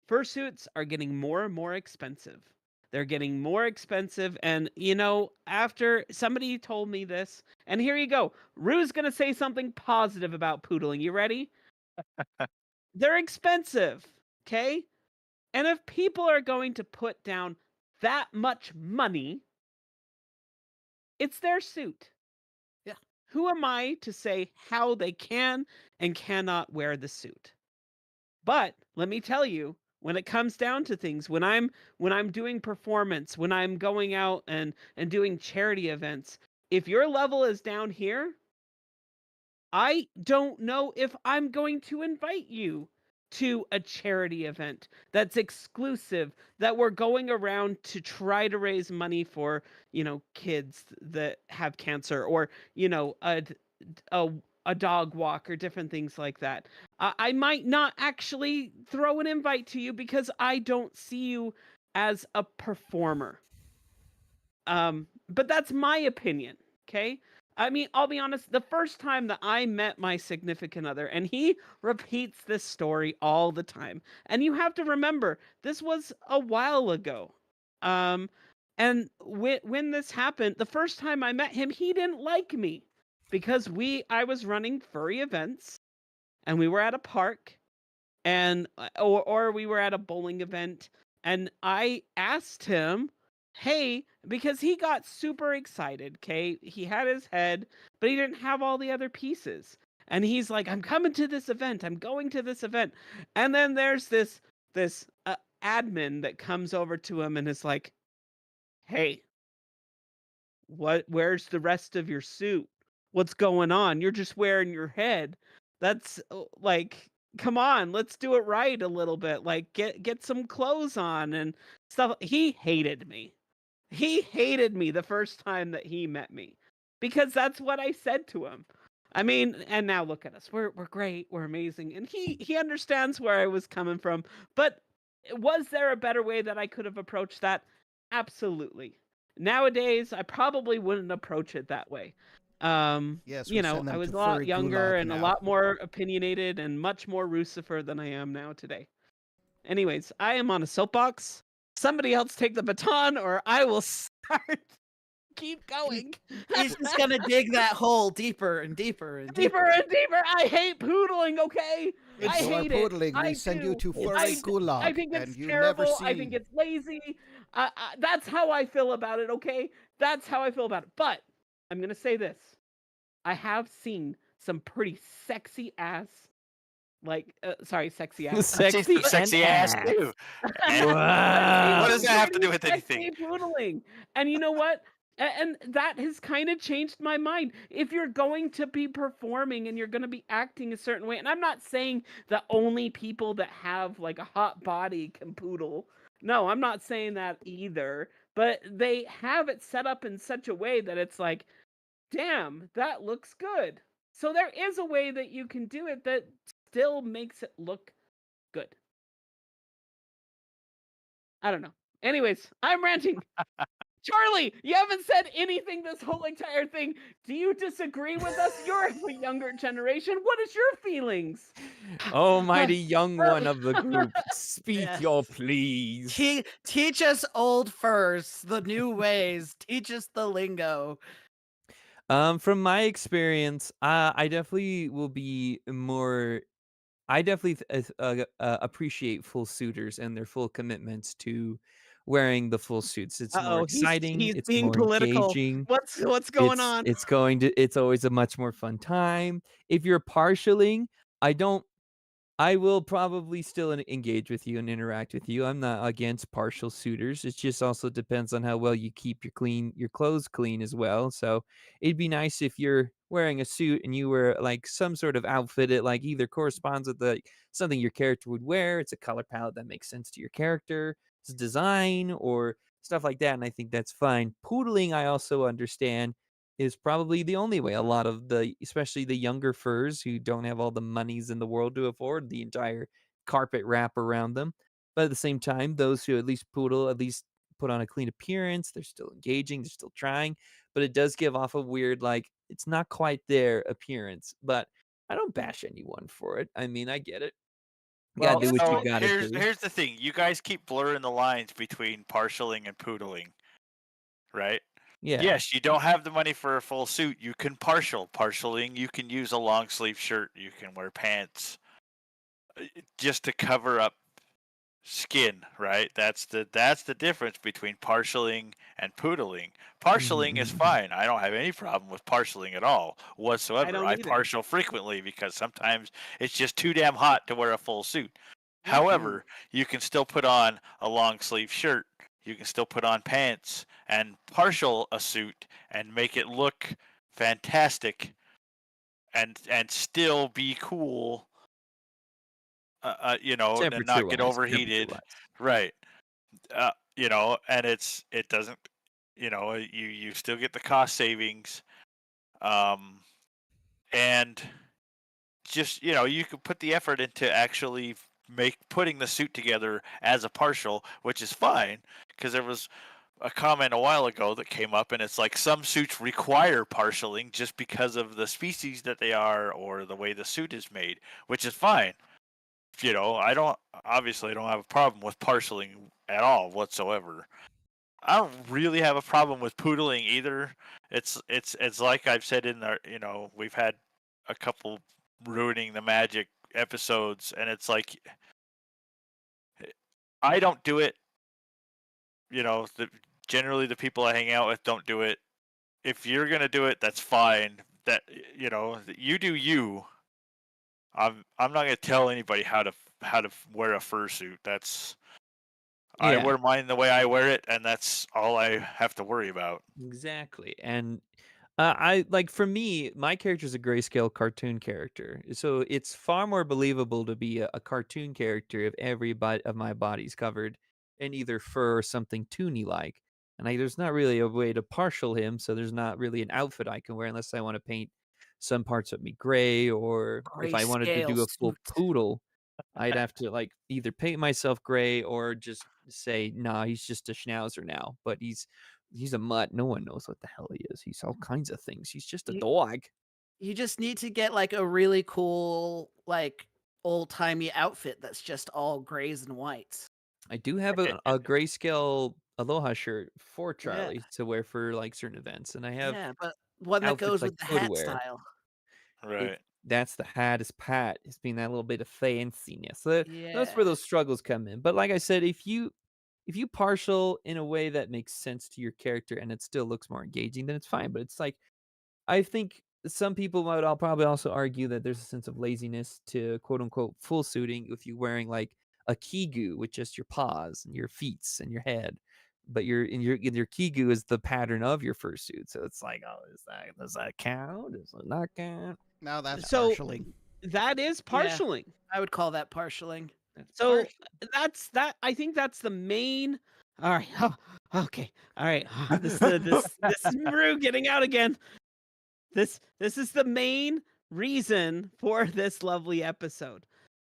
fursuits are getting more and more expensive. They're getting more expensive. And, after somebody told me this, and here you go, Rue's going to say something positive about poodling. You ready? They're expensive. Okay. And if people are going to put down that much money, it's their suit. Yeah. Who am I to say how they can and cannot wear the suit? But let me tell you, when it comes down to things, when I'm doing performance, when I'm going out and doing charity events, if your level is down here, I don't know if I'm going to invite you to a charity event that's exclusive, that we're going around to try to raise money for, kids that have cancer, or, a, a dog walk, or different things like that. I might not actually throw an invite to you because I don't see you as a performer. But that's my opinion, okay? I mean, I'll be honest, the first time that I met my significant other, and he repeats this story all the time, and you have to remember, this was a while ago. And when this happened, the first time I met him, he didn't like me because I was running furry events, and we were at a park, and or we were at a bowling event, and I asked him, hey, because he got super excited, okay? He had his head, but he didn't have all the other pieces. And he's like, I'm coming to this event. I'm going to this event. And then there's this admin that comes over to him and is like, hey, where's the rest of your suit? What's going on? You're just wearing your head. That's like, come on, let's do it right a little bit. Like, get some clothes on and stuff. He hated me. He hated me the first time that he met me because that's what I said to him. I mean, and now look at us. We're great. We're amazing. And he understands where I was coming from. But was there a better way that I could have approached that? Absolutely. Nowadays, I probably wouldn't approach it that way. Yes, we send them I was to a lot furry younger gulag and a now. lot more opinionated and much more Lucifer than I am now today. Anyways, I am on a soapbox. Somebody else take the baton, or I will start. Keep going. He's just gonna dig that hole deeper and deeper and deeper. Deeper and deeper. I hate poodling. Okay, If I you are hate poodling, it. we I send you do. to furry gulag, I think and it's you terrible. never see. I think it's lazy. That's how I feel about it. Okay, that's how I feel about it. But I'm gonna say this: I have seen some pretty sexy ass. Sexy ass. Sexy and Sexy ass ass. too. And Wow. what does that have to do Pretty with anything? sexy poodling. And you know what? And that has kind of changed my mind. If you're going to be performing and you're going to be acting a certain way, and I'm not saying that only people that have like a hot body can poodle. No, I'm not saying that either. But they have it set up in such a way that it's like, damn, that looks good. So there is a way that you can do it that still makes it look good. I don't know. Anyways, I'm ranting. Charlie, you haven't said anything this whole entire thing. Do you disagree with us? You're of the younger generation. What is your feelings? Oh, mighty young one of the group, speak Yes. your please. Teach us old furs the new ways. Teach us the lingo. From my experience, I definitely will be more. I definitely appreciate full suiters and their full commitments to wearing the full suits. It's more Uh-oh, exciting. he's It's being more political. engaging. What's going on? It's always a much more fun time. If you're partialing, I will probably still engage with you and interact with you. I'm not against partial suitors. It just also depends on how well you keep your clothes clean as well. So it'd be nice if you're wearing a suit and you wear like some sort of outfit that like either corresponds with something your character would wear. It's a color palette that makes sense to your character, it's design or stuff like that. And I think that's fine. Poodling, I also understand, is probably the only way. A lot of especially the younger furs who don't have all the monies in the world to afford the entire carpet wrap around them. But at the same time, those who at least poodle, at least put on a clean appearance, they're still engaging, they're still trying, but it does give off a weird, like, it's not quite their appearance. But I don't bash anyone for it. I mean, I get it. You gotta Well, do what you so gotta do. here's the thing. You guys keep blurring the lines between partialing and poodling, right? Yeah. Yes, you don't have the money for a full suit. You can partialing. You can use a long sleeve shirt. You can wear pants, just to cover up skin, right? That's the difference between partialing and poodling. Partialing is fine. I don't have any problem with partialing at all whatsoever. don't I either. partial frequently because sometimes it's just too damn hot to wear a full suit. However, you can still put on a long sleeve shirt. You can still put on pants and partial a suit and make it look fantastic and still be cool you know, and not get overheated. Right. You know, and it doesn't, you know, you still get the cost savings. And just, you know, you could put the effort into actually putting the suit together as a partial, which is fine, because there was a comment a while ago that came up, and it's like some suits require partialing just because of the species that they are or the way the suit is made, which is fine. You know, I don't have a problem with partialing at all whatsoever. I don't really have a problem with poodling either. It's like I've said in the, you know, we've had a couple ruining the magic episodes, and it's like I don't do it. You know, generally the people I hang out with don't do it. If you're gonna do it, that's fine. That, you know, you do you. I'm not gonna tell anybody how to wear a fursuit. That's I wear mine the way I wear it, and that's all I have to worry about. Exactly. And I like, for me, my character is a grayscale cartoon character, so it's far more believable to be a cartoon character if every bit of my body's covered in either fur or something toony like. And there's not really a way to partial him, so there's not really an outfit I can wear unless I want to paint some parts of me gray, or if I wanted to Grayscale do a full suit. poodle, I'd have to like either paint myself gray or just say, nah, he's just a schnauzer now. But he's a mutt. No one knows what the hell he is. He's all kinds of things. He's just a You- dog. You just need to get like a really cool, like old timey outfit that's just all grays and whites. I do have a grayscale Aloha shirt for Yeah. Charlie to wear for like certain events, and I have Yeah, but one that outfits goes like with the hat footwear. style. Right. That's the hardest part, is being that little bit of fanciness. So that's where Yeah. those struggles come in. But like I said, if you partial in a way that makes sense to your character and it still looks more engaging, then it's fine. But it's like, I think some people might all probably also argue that there's a sense of laziness to quote unquote full suiting if you're wearing like a kigu with just your paws and your feet and your head. But your kigu is the pattern of your fursuit. So it's like, oh, does that count? Does it not count? Now that's So partially. that is Yeah. partialing. I would call that partialing. So that's that. I think that's the main. All right. Oh, okay. All right. This is Rue getting out again. This is the main reason for this lovely episode.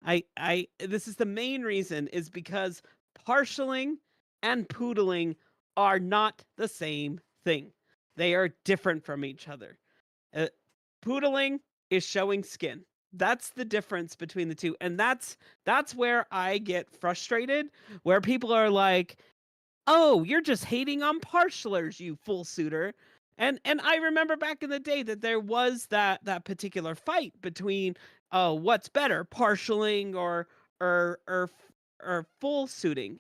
This is the main reason, is because partialing and poodling are not the same thing. They are different from each other. Poodling is showing skin. That's the difference between the two. And that's where I get frustrated, where people are like, "Oh, you're just hating on partialers, you full suitor." And I remember back in the day that there was that particular fight between, oh, what's better, partialing or full suiting.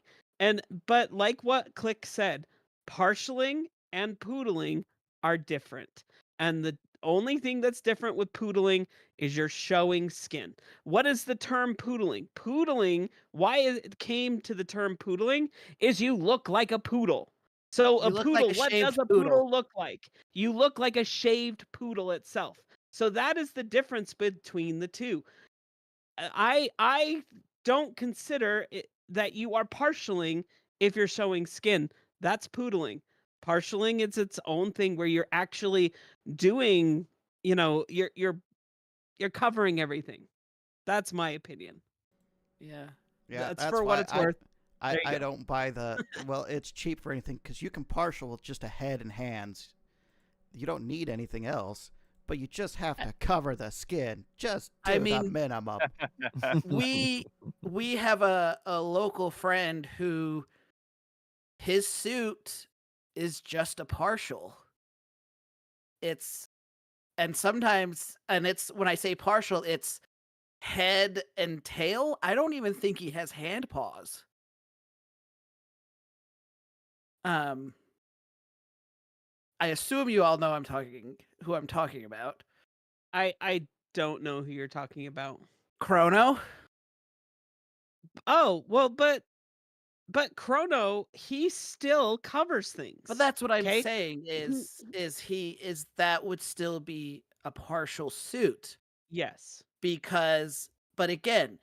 But like what Click said, partialing and poodling are different. And the only thing that's different with poodling is you're showing skin. What is the term poodling? Poodling, why it came to the term poodling is you look like a poodle. So You a look poodle, like a what does shaved a poodle. poodle look like? You look like a shaved poodle itself. So that is the difference between the two. I don't consider that you are partialing if you're showing skin. That's poodling. Partialing is its own thing where you're actually doing, you're covering everything. That's my opinion. Yeah. Yeah, That's that's for what why it's worth. I There you go. don't buy the. Well, it's cheap for anything because you can partial with just a head and hands. You don't need anything else, but you just have to cover the skin. Just do I the mean, minimum. we have a local friend who his suit is just a partial. Sometimes it's, when I say partial, it's head and tail. I don't even think he has hand paws. I assume you all know who I'm talking about. I don't know who you're talking about. Chrono. Oh, well, but Chrono, he still covers things. But that's what I'm okay? saying is that would still be a partial suit, Yes. but again,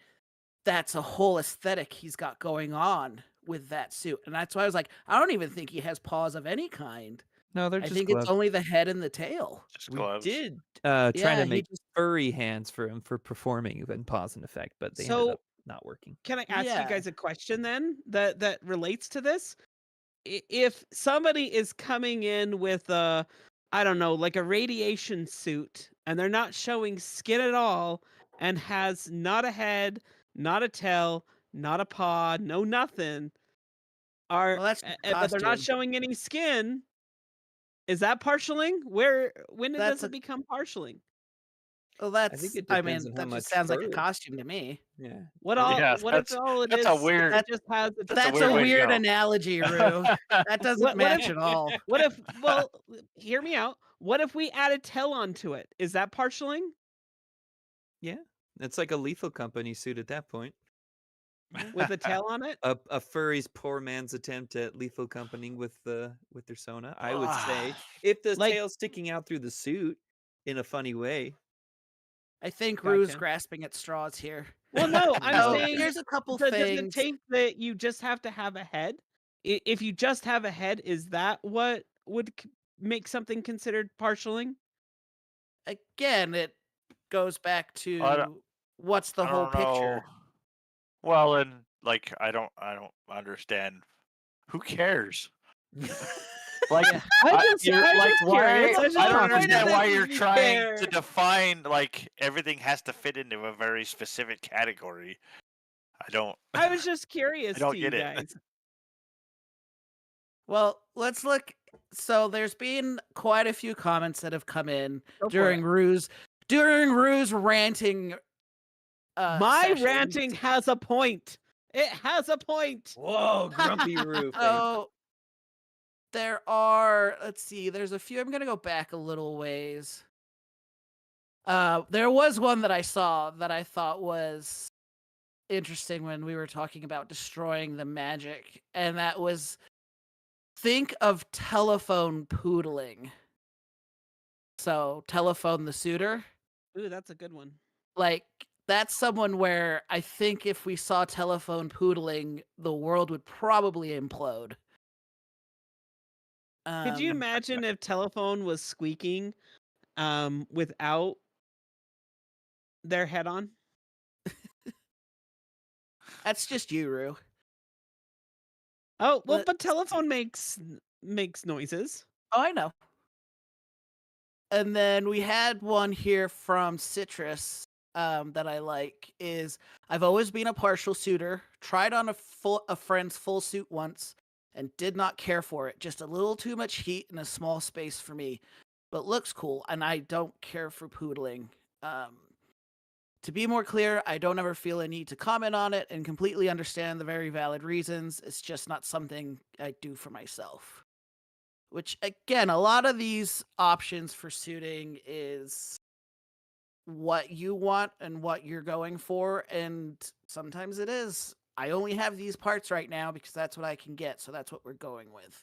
that's a whole aesthetic he's got going on with that suit. And that's why I was like, I don't even think he has paws of any kind. No, they're I just think gloves. it's only the head and the tail. Just We gloves. did try Yeah, to he make just- furry hands for him for performing in pause and effect, but they ended So- up not working. Can I ask Yeah. you guys a question then that relates to this? If somebody is coming in with a, I don't know, like a radiation suit, and they're not showing skin at all, and has not a head, not a tail, not a paw, no nothing, Well, that's but they're not costume. showing any skin, is that partialing? When That's does a- it become partialing? Well, I that's. think it I depends mean, on how that much just sounds like a fur. costume to me. Yeah. What Yeah, if all it that's is? a weird- It just has a That's weird a way to weird go. analogy, Rue. That doesn't What match if- at all. What if? Well, hear me out. What if we add a tail onto it? Is that partialing? Yeah. It's like a Lethal Company suit at that point. With a tail on it? A furry's poor man's attempt at lethal company with their sona. I would say if the Like- tail's sticking out through the suit in a funny way. I think Rue's Gotcha. grasping at straws here. Well, no, I'm So saying here's a couple does it things. take that you just have to have a head? If you just have a head, is that what would make something considered partialing? Again, it goes back to I don't- what's the I whole don't picture. know. Well, and like I don't understand. Who cares? Like Yeah. I'm you're just curious. I I just don't wanted to understand know why if you're you trying care. to define like everything has to fit into a very specific category. I don't. I was just curious don't to you get it. guys. Well, let's look. So there's been quite a few comments that have come in Go for during it. Rue's ranting. My session. ranting has a point. It has a point. Whoa, grumpy roof. So there are. Let's see. There's a few. I'm gonna go back a little ways. There was one that I saw that I thought was interesting when we were talking about destroying the magic, and that was think of telephone poodling. So telephone the suitor. Ooh, that's a good one. Like that's someone where I think if we saw telephone poodling, the world would probably implode. Could you imagine if telephone was squeaking without their head on? That's just you, Rue. Oh, well, Let- but telephone makes noises. Oh, I know. And then we had one here from Citrus that I like is I've always been a partial suitor, tried on a friend's full suit once and did not care for it. Just a little too much heat in a small space for me, but looks cool and I don't care for poodling. To be more clear, I don't ever feel a need to comment on it and completely understand the very valid reasons. It's just not something I do for myself. Which, again, a lot of these options for suiting is what you want and what you're going for. And sometimes it is, I only have these parts right now because that's what I can get. So that's what we're going with.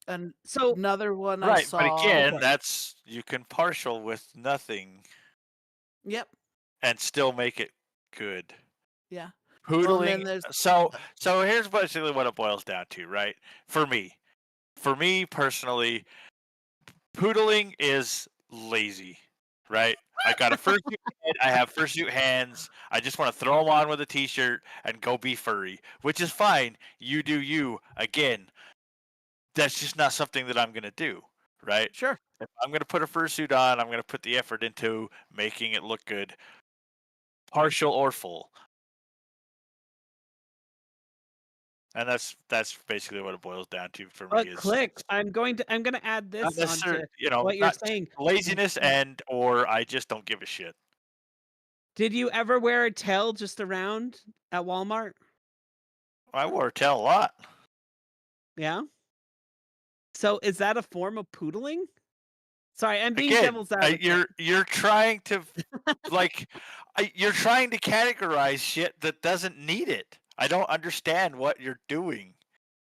And So another one I Right, saw. but again, Okay. that's you can partial with nothing Yep. and still make it good. Yeah. Poodling. then there's- So here's basically what it boils down to, right? For me personally, poodling is lazy, right? I got a fursuit head, I have fursuit hands. I just want to throw them on with a t-shirt and go be furry, which is fine. You do you. Again, that's just not something that I'm gonna do, right? Sure. If I'm gonna put a fursuit on, I'm gonna put the effort into making it look good, partial or full. And that's basically what it boils down to for me. but Is click. I'm gonna add not this necessarily, onto what you're not saying. laziness and or I just don't give a shit. Did you ever wear a tail just around at Walmart? I wore a tail a lot. Yeah. So is that a form of poodling? Sorry, I'm being Again, devil's advocate. you're trying to you're trying to categorize shit that doesn't need it. I don't understand what you're doing.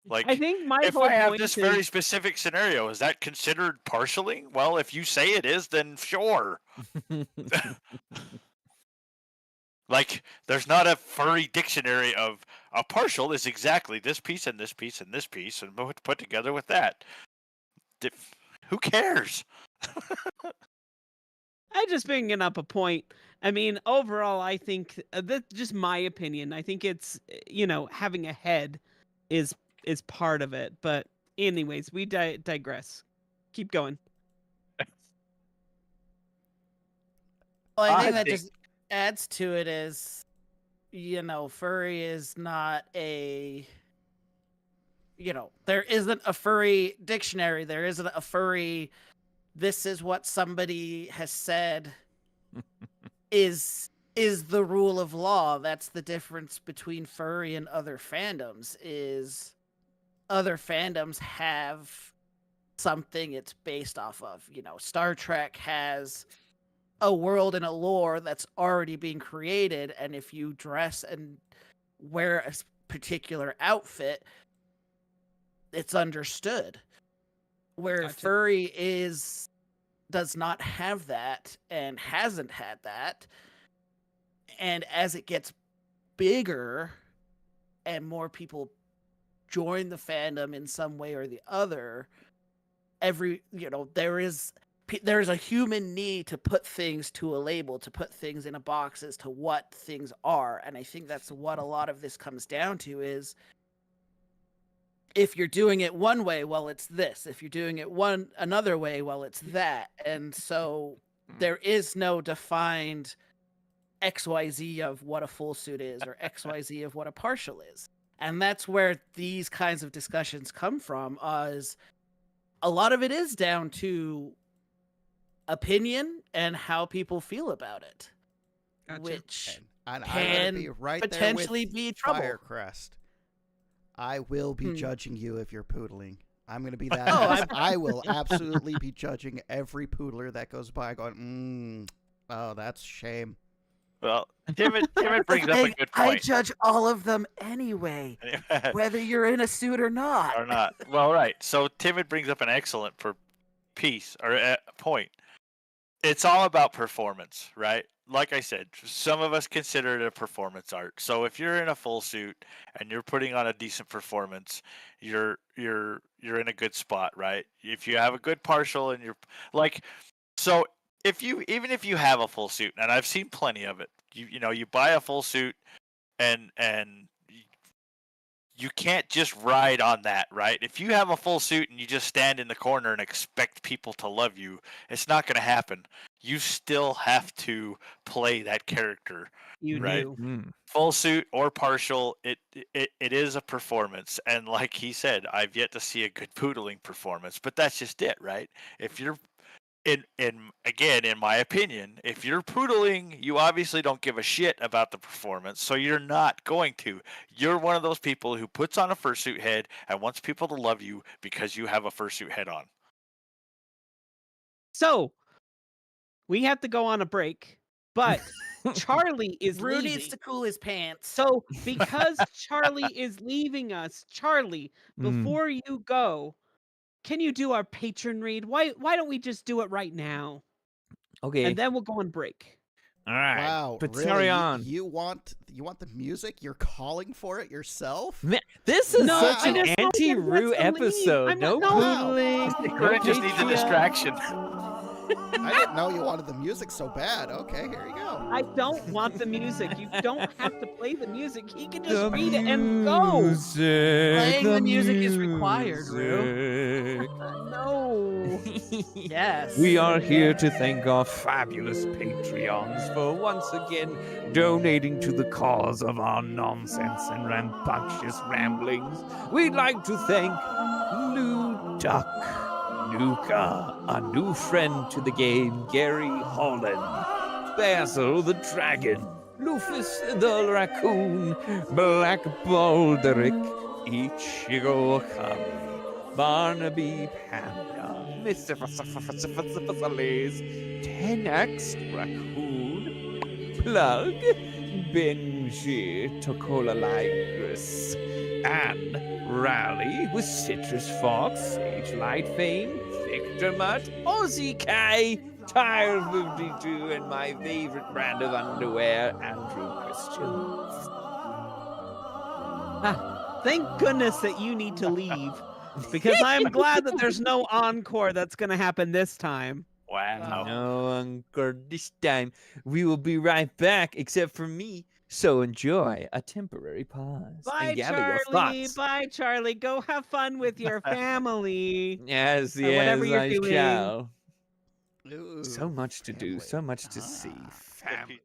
Like, I think my if whole I have point this is very specific scenario, is that considered partialing? Well, if you say it is, then sure. Like, there's not a furry dictionary of a partial is exactly this piece and this piece and this piece and put together with that. Who cares? I just bringing up a point. I mean, overall, I think that's just my opinion. I think it's having a head is part of it. But anyways, we digress. Keep going. Well, I think I that just adds to it is, furry is not a, there isn't a furry dictionary. There isn't a furry, this is what somebody has said is the rule of law. That's the difference between furry and other fandoms, is other fandoms have something it's based off of. Star Trek has a world and a lore that's already being created, and if you dress and wear a particular outfit, it's understood. Where Gotcha. furry does not have that and hasn't had that, and as it gets bigger and more people join the fandom in some way or the other, there's a human need to put things to a label, to put things in a box as to what things are. And I think that's what a lot of this comes down to is, if you're doing it one way, well, it's this. If you're doing it another way, well, it's that. And so there is no defined XYZ of what a full suit is or XYZ of what a partial is. And that's where these kinds of discussions come from, is a lot of it is down to opinion and how people feel about it, Gotcha. which And can I'm gonna be right potentially there with be trouble. Firecrest. I will be Hmm. judging you if you're poodling. I'm gonna be that. Oh, honest. I will absolutely be judging every poodler that goes by, going, oh, that's shame. Well, Timid brings up a good I point. judge all of them anyway, whether you're in a suit or not. Or not. Well, right. So Timid brings up an excellent piece or point. It's all about performance, right? Like I said, some of us consider it a performance art. So if you're in a full suit and you're putting on a decent performance, you're in a good spot, right? If you have a good partial and you're like, so even if you have a full suit, and I've seen plenty of it, you buy a full suit and you can't just ride on that, right? If you have a full suit and you just stand in the corner and expect people to love you, it's not going to happen. You still have to play that character. You Right. do. Mm. Full suit or partial, it is a performance. And like he said, I've yet to see a good poodling performance, but that's just it, right? If you're in my opinion, if you're poodling, you obviously don't give a shit about the performance, so you're not going to. You're one of those people who puts on a fursuit head and wants people to love you because you have a fursuit head on. So we have to go on a break, but Charlie is Rue leaving. needs to cool his pants. So because Charlie is leaving us, Charlie, Mm. before you go, can you do our patron read? Why don't we just do it right now? Okay. And then we'll go on break. All right. Wow, But really? carry on. You want the music? You're calling for it yourself? Man, this is No, such I an just don't think anti-Rue that's the lead. episode. I'm No not- no. poodling. Gray just needs a Patreon. distraction. I didn't know you wanted the music so bad. Okay, here you go. I don't want the music. You don't have to play the music. He can just The read it and go. music, Playing the music is required, Rue. music. No. Yes. We are here to thank our fabulous Patreons for once again donating to the cause of our nonsense and rambunctious ramblings. We'd like to thank Lue Duck, Nuka, a new friend to the game, Gary Holland, Basel the Dragon, Lufis the Raccoon, Blackbaldrik, Ichigo Ookami, Barnaby Panda, Mephistopheles, Tenax Raccoon, Plug, Benji Tokala Lygris, and Ralley with Citrus Fox, Sage Lightfang, Victor Mutt, Ausi K, Tire 52, and my favorite brand of underwear, Andrew questions. Thank goodness that you need to leave, because I'm glad that there's no encore that's going to happen this time. Wow. No encore this time. We will be right back, except for me. So enjoy a temporary pause Bye, and gather your Charlie. thoughts. Bye, Charlie. Go have fun with your family. Yes, Or whatever yes, you're I doing. shall. Ooh, So much to do, family. so much to see. Ah. Family.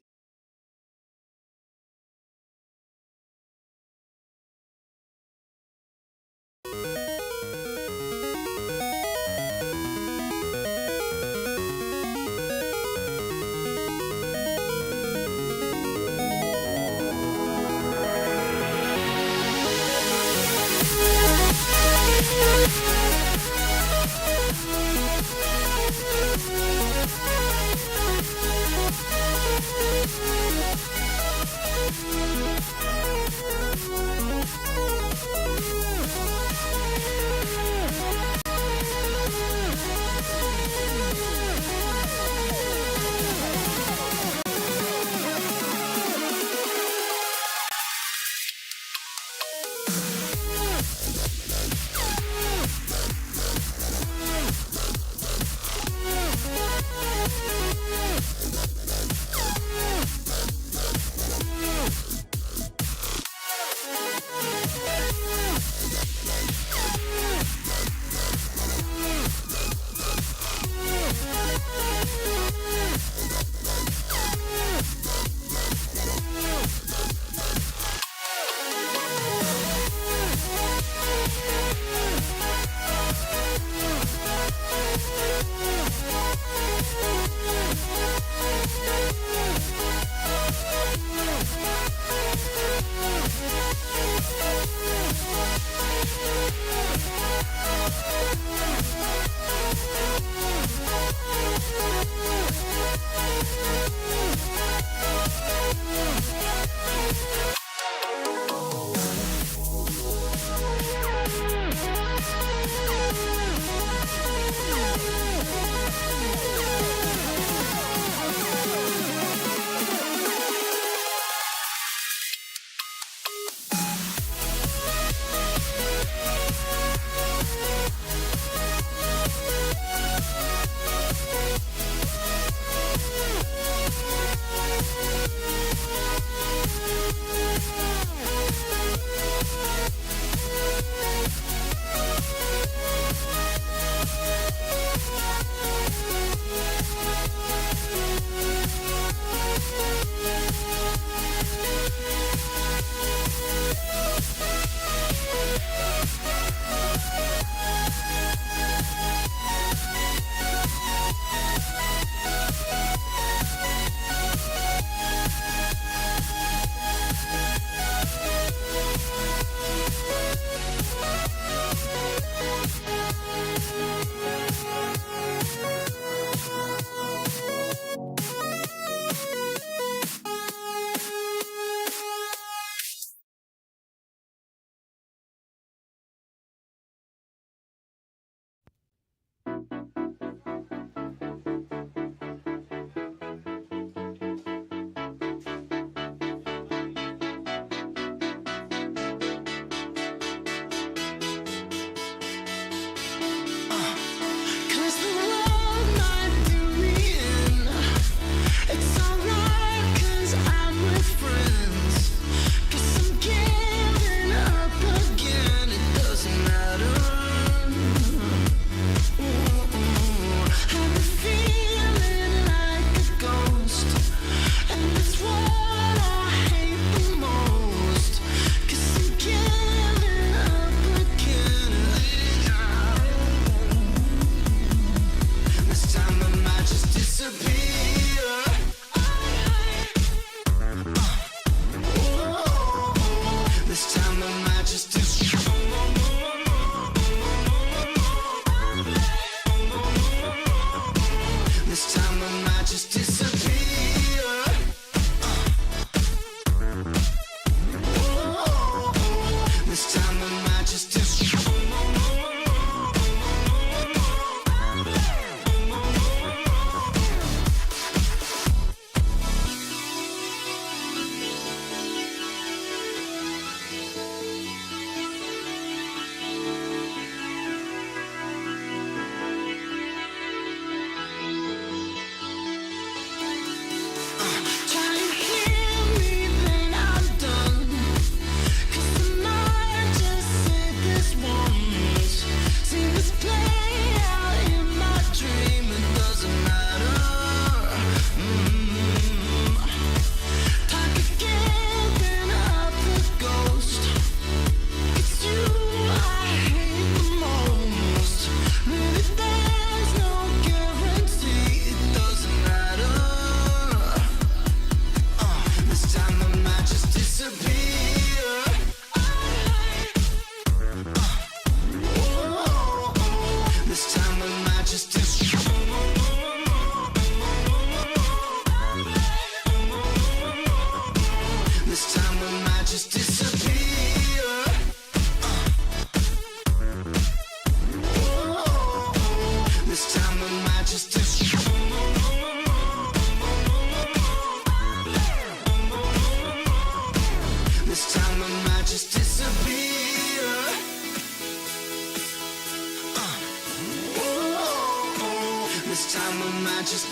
This time I might just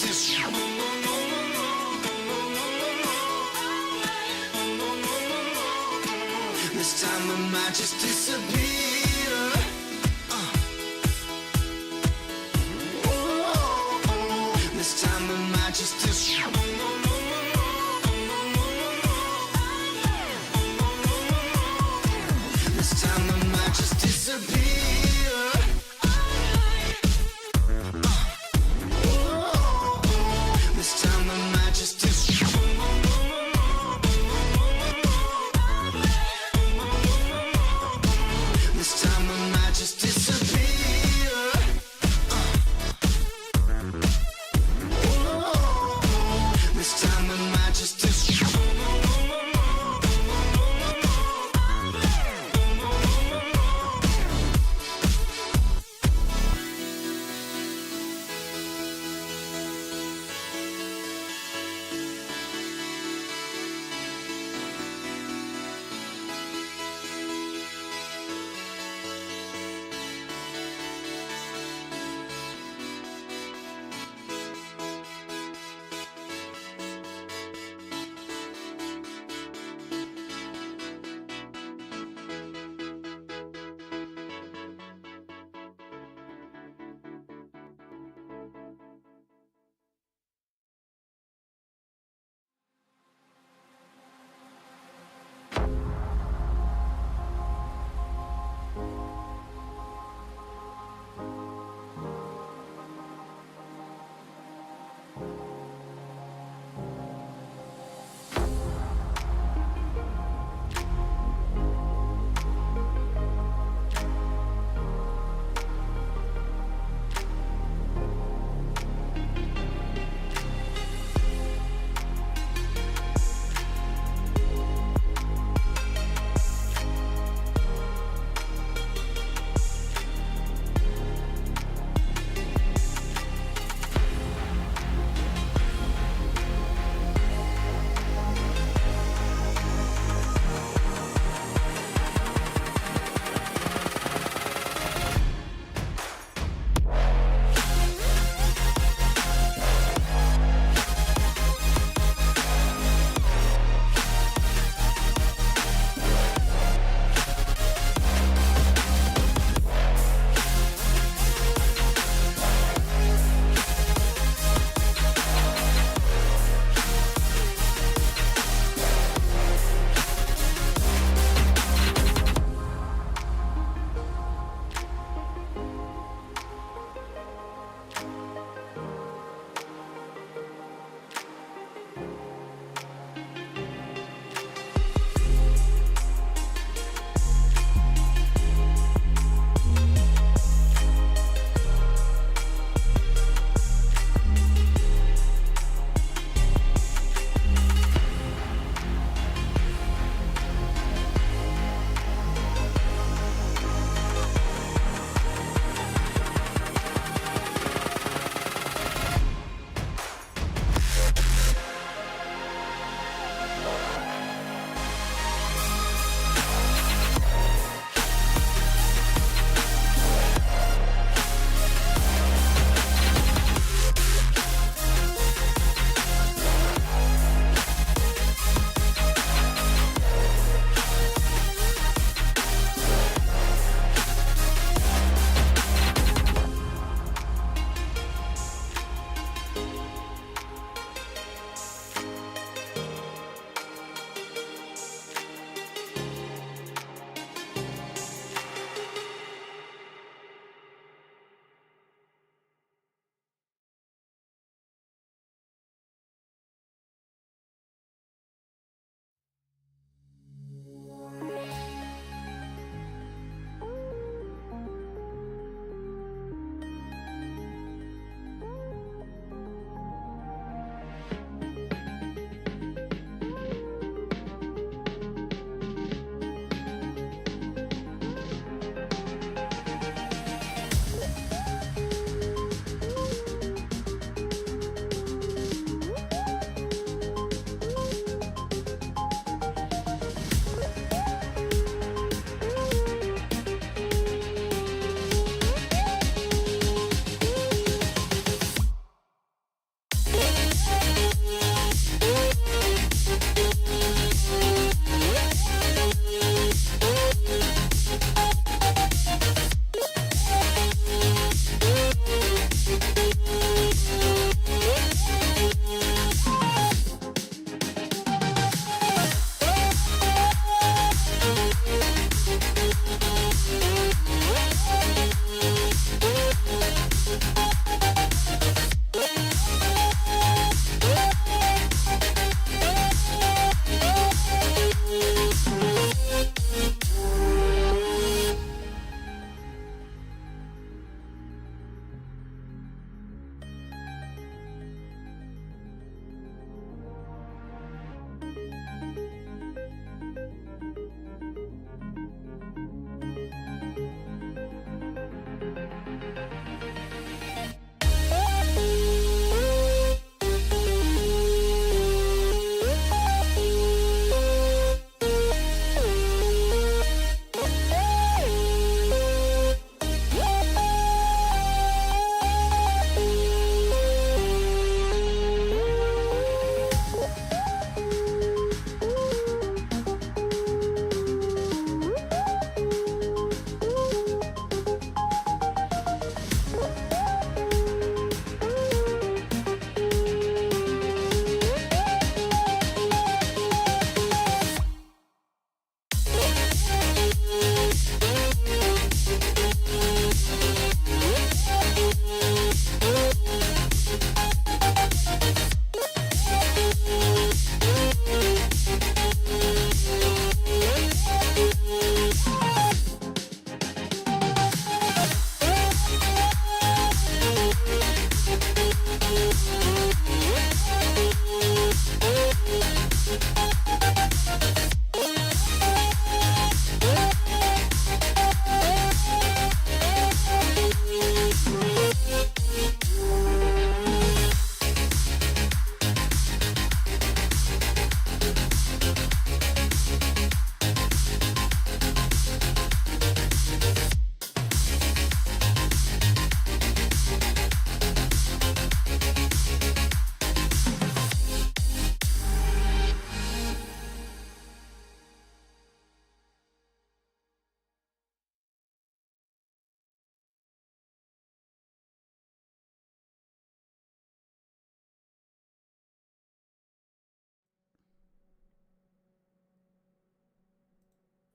This time I might just disappear. This time I might just This time I might just disappear. This time I might just This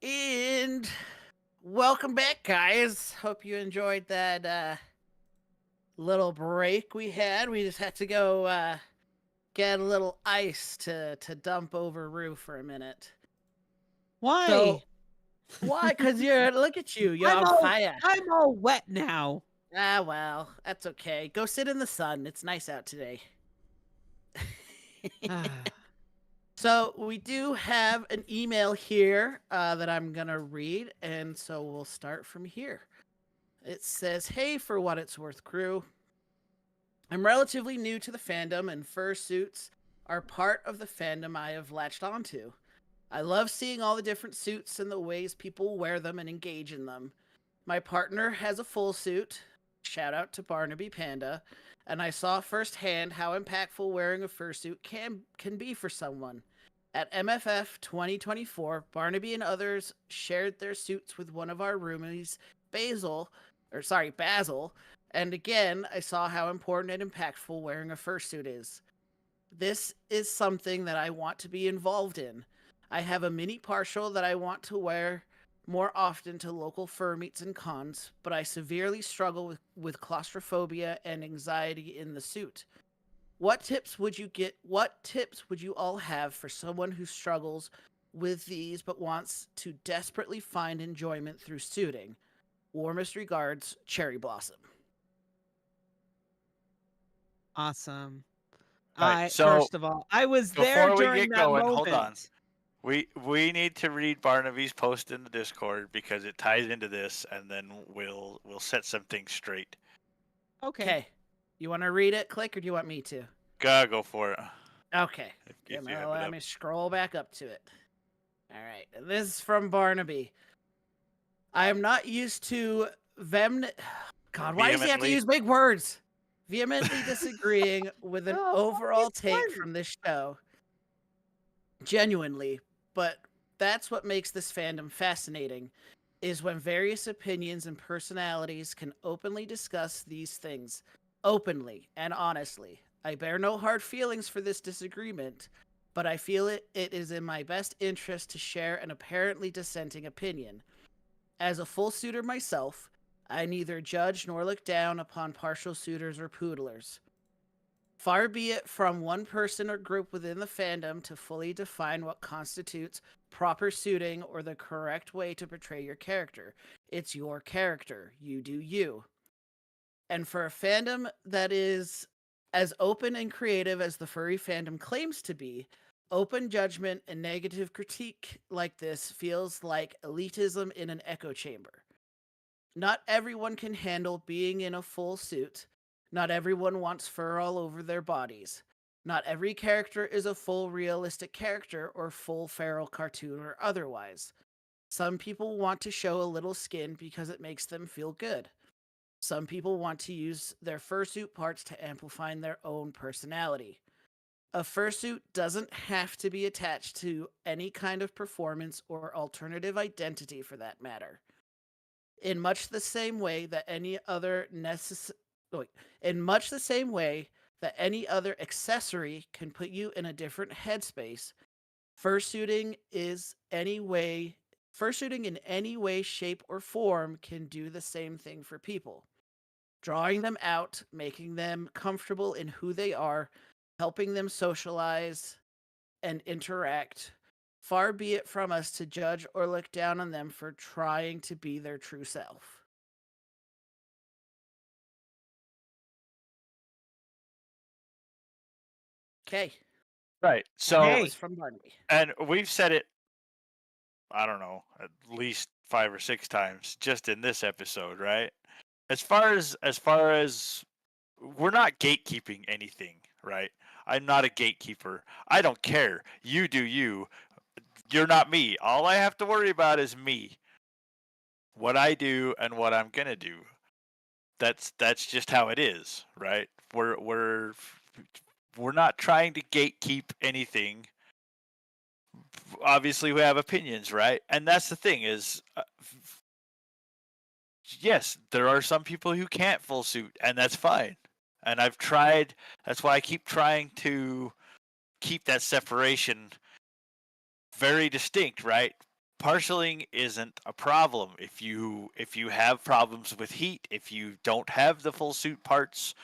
And welcome back, guys. Hope you enjoyed that little break we had. We just had to go get a little ice to dump over Rue for a minute. Why? So, why? Because look at you. You're on fire. I'm all wet now. Ah, well, that's okay. Go sit in the sun. It's nice out today. So we do have an email here that I'm going to read, and so we'll start from here. It says, "Hey, for what it's worth, crew. I'm relatively new to the fandom, and fursuits are part of the fandom I have latched onto. I love seeing all the different suits and the ways people wear them and engage in them. My partner has a full suit, shout out to Barnaby Panda, and I saw firsthand how impactful wearing a fursuit can be for someone. At MFF 2024, Barnaby and others shared their suits with one of our roomies, Basel, and again, I saw how important and impactful wearing a fursuit is. This is something that I want to be involved in. I have a mini partial that I want to wear more often to local fur meets and cons, but I severely struggle with claustrophobia and anxiety in the suit. What tips would you all have for someone who struggles with these but wants to desperately find enjoyment through suiting? Warmest regards, Cherry Blossom." Awesome. Right, so First of all, I was there Before we during get that going, moment. hold on. We need to read Barnaby's post in the Discord because it ties into this, and then we'll set some things straight. Okay. You want to read it, Click, or do you want me to? Go for it. Okay. If you have it Let up. me scroll back up to it. All right. And this is from Barnaby. "I am not used to God, why does he have to Vehemently. use big words? Vehemently disagreeing with an Oh, overall it's take fun. from this show. Genuinely, but that's what makes this fandom fascinating, is when various opinions and personalities can openly discuss these things. Openly and honestly. I bear no hard feelings for this disagreement, but I feel it is in my best interest to share an apparently dissenting opinion. As a full suitor myself, I neither judge nor look down upon partial suitors or poodlers. Far be it from one person or group within the fandom to fully define what constitutes proper suiting or the correct way to portray your character. It's your character. You do you. And for a fandom that is as open and creative as the furry fandom claims to be, open judgment and negative critique like this feels like elitism in an echo chamber. Not everyone can handle being in a full suit. Not everyone wants fur all over their bodies. Not every character is a full realistic character or full feral cartoon or otherwise. Some people want to show a little skin because it makes them feel good. Some people want to use their fursuit parts to amplify their own personality. A fursuit doesn't have to be attached to any kind of performance or alternative identity for that matter. In much the same way that any other accessory can put you in a different headspace, fursuiting in any way, shape, or form can do the same thing for people. Drawing them out, making them comfortable in who they are, helping them socialize and interact. Far be it from us to judge or look down on them for trying to be their true self." Okay. Right. So That was from Barnaby. and we've said it, I don't know, at least 5 or 6 times just in this episode, right? As far as we're not gatekeeping anything, right? I'm not a gatekeeper. I don't care. You do you. You're not me. All I have to worry about is me. What I do and what I'm gonna do. That's just how it is, right? We're not trying to gatekeep anything. Obviously, we have opinions, right? And that's the thing is, yes, there are some people who can't full suit, and that's fine. And I've tried. That's why I keep trying to keep that separation very distinct, right? Partialing isn't a problem. If you have problems with heat, if you don't have the full suit parts,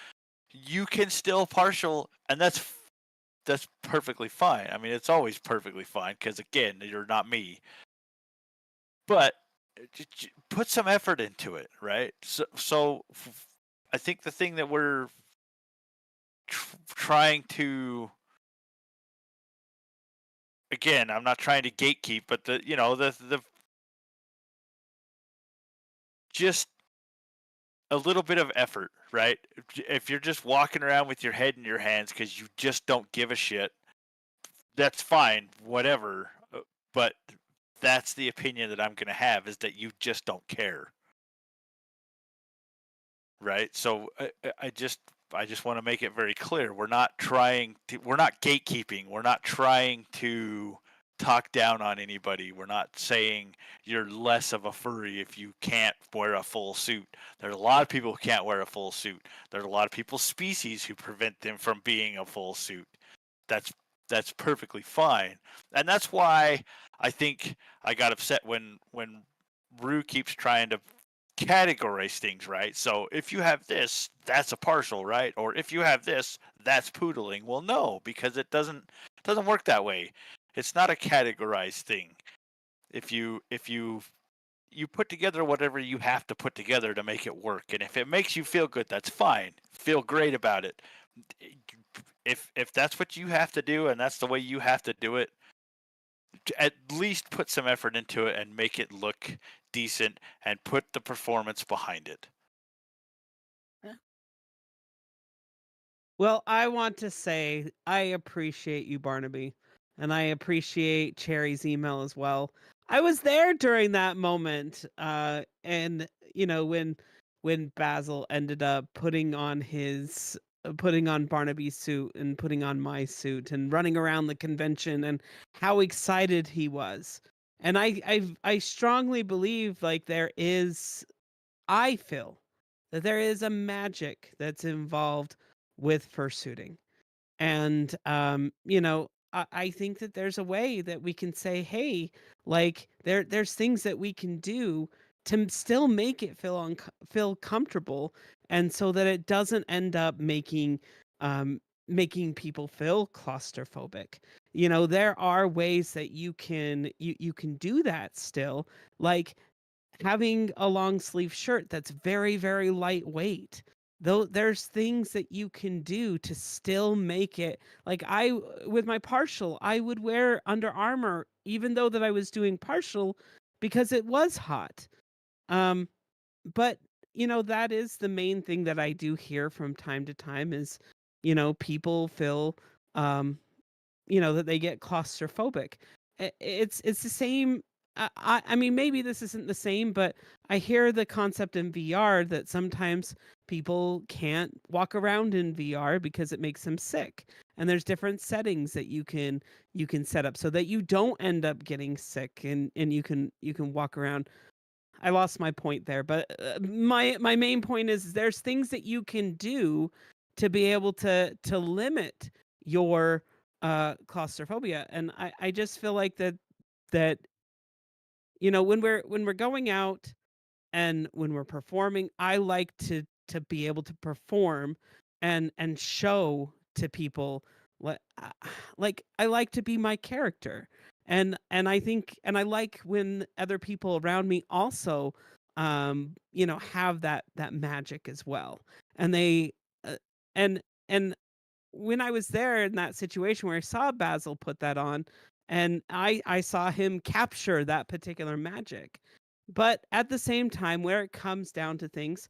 you can still partial, and that's perfectly fine. I mean, it's always perfectly fine because again, you're not me. But put some effort into it, right? So I think the thing that we're trying to, again, I'm not trying to gatekeep, but the just a little bit of effort, right? If you're just walking around with your head in your hands because you just don't give a shit, that's fine, whatever. But that's the opinion that I'm going to have, is that you just don't care, right? So I just want to make it very clear. We're not gatekeeping. We're not trying to talk down on anybody. We're not saying you're less of a furry if you can't wear a full suit. There's a lot of people who can't wear a full suit. There's a lot of people's species who prevent them from being a full suit. That's perfectly fine. And that's why I think I got upset when Rue keeps trying to categorize things, right? So if you have this, that's a partial, right? Or if you have this, that's poodling. Well, no, because it doesn't work that way. It's not a categorized thing. If you put together whatever you have to put together to make it work, and if it makes you feel good, that's fine. Feel great about it. If that's what you have to do and that's the way you have to do it, at least put some effort into it and make it look decent and put the performance behind it. Well, I want to say I appreciate you, Barnaby, and I appreciate Cherry's email as well. I was there during that moment, and when Basil ended up putting on Barnaby's suit and putting on my suit and running around the convention and how excited he was. And I strongly believe I feel that there is a magic that's involved with fursuiting. And I think that there's a way that we can say, hey, like there's things that we can do to still make it feel comfortable, and so that it doesn't end up making people feel claustrophobic. There are ways that you can do that still, like having a long sleeve shirt that's very, very lightweight. Though there's things that you can do to still make it, like with my partial, I would wear Under Armour even though that I was doing partial because it was hot. But that is the main thing that I do hear from time to time is, people feel that they get claustrophobic. It's the same. I mean, maybe this isn't the same, but I hear the concept in VR that sometimes people can't walk around in VR because it makes them sick. And there's different settings that you can set up so that you don't end up getting sick, and you can walk around. I lost my point there, but my main point is there's things that you can do to be able to limit your claustrophobia. And I just feel like that when we're going out and when we're performing, I like to be able to perform and show to people like I like to be my character. And I think, and I like when other people around me also have that magic as well. And they and when I was there in that situation where I saw Basil put that on, and I saw him capture that particular magic. But at the same time, where it comes down to things,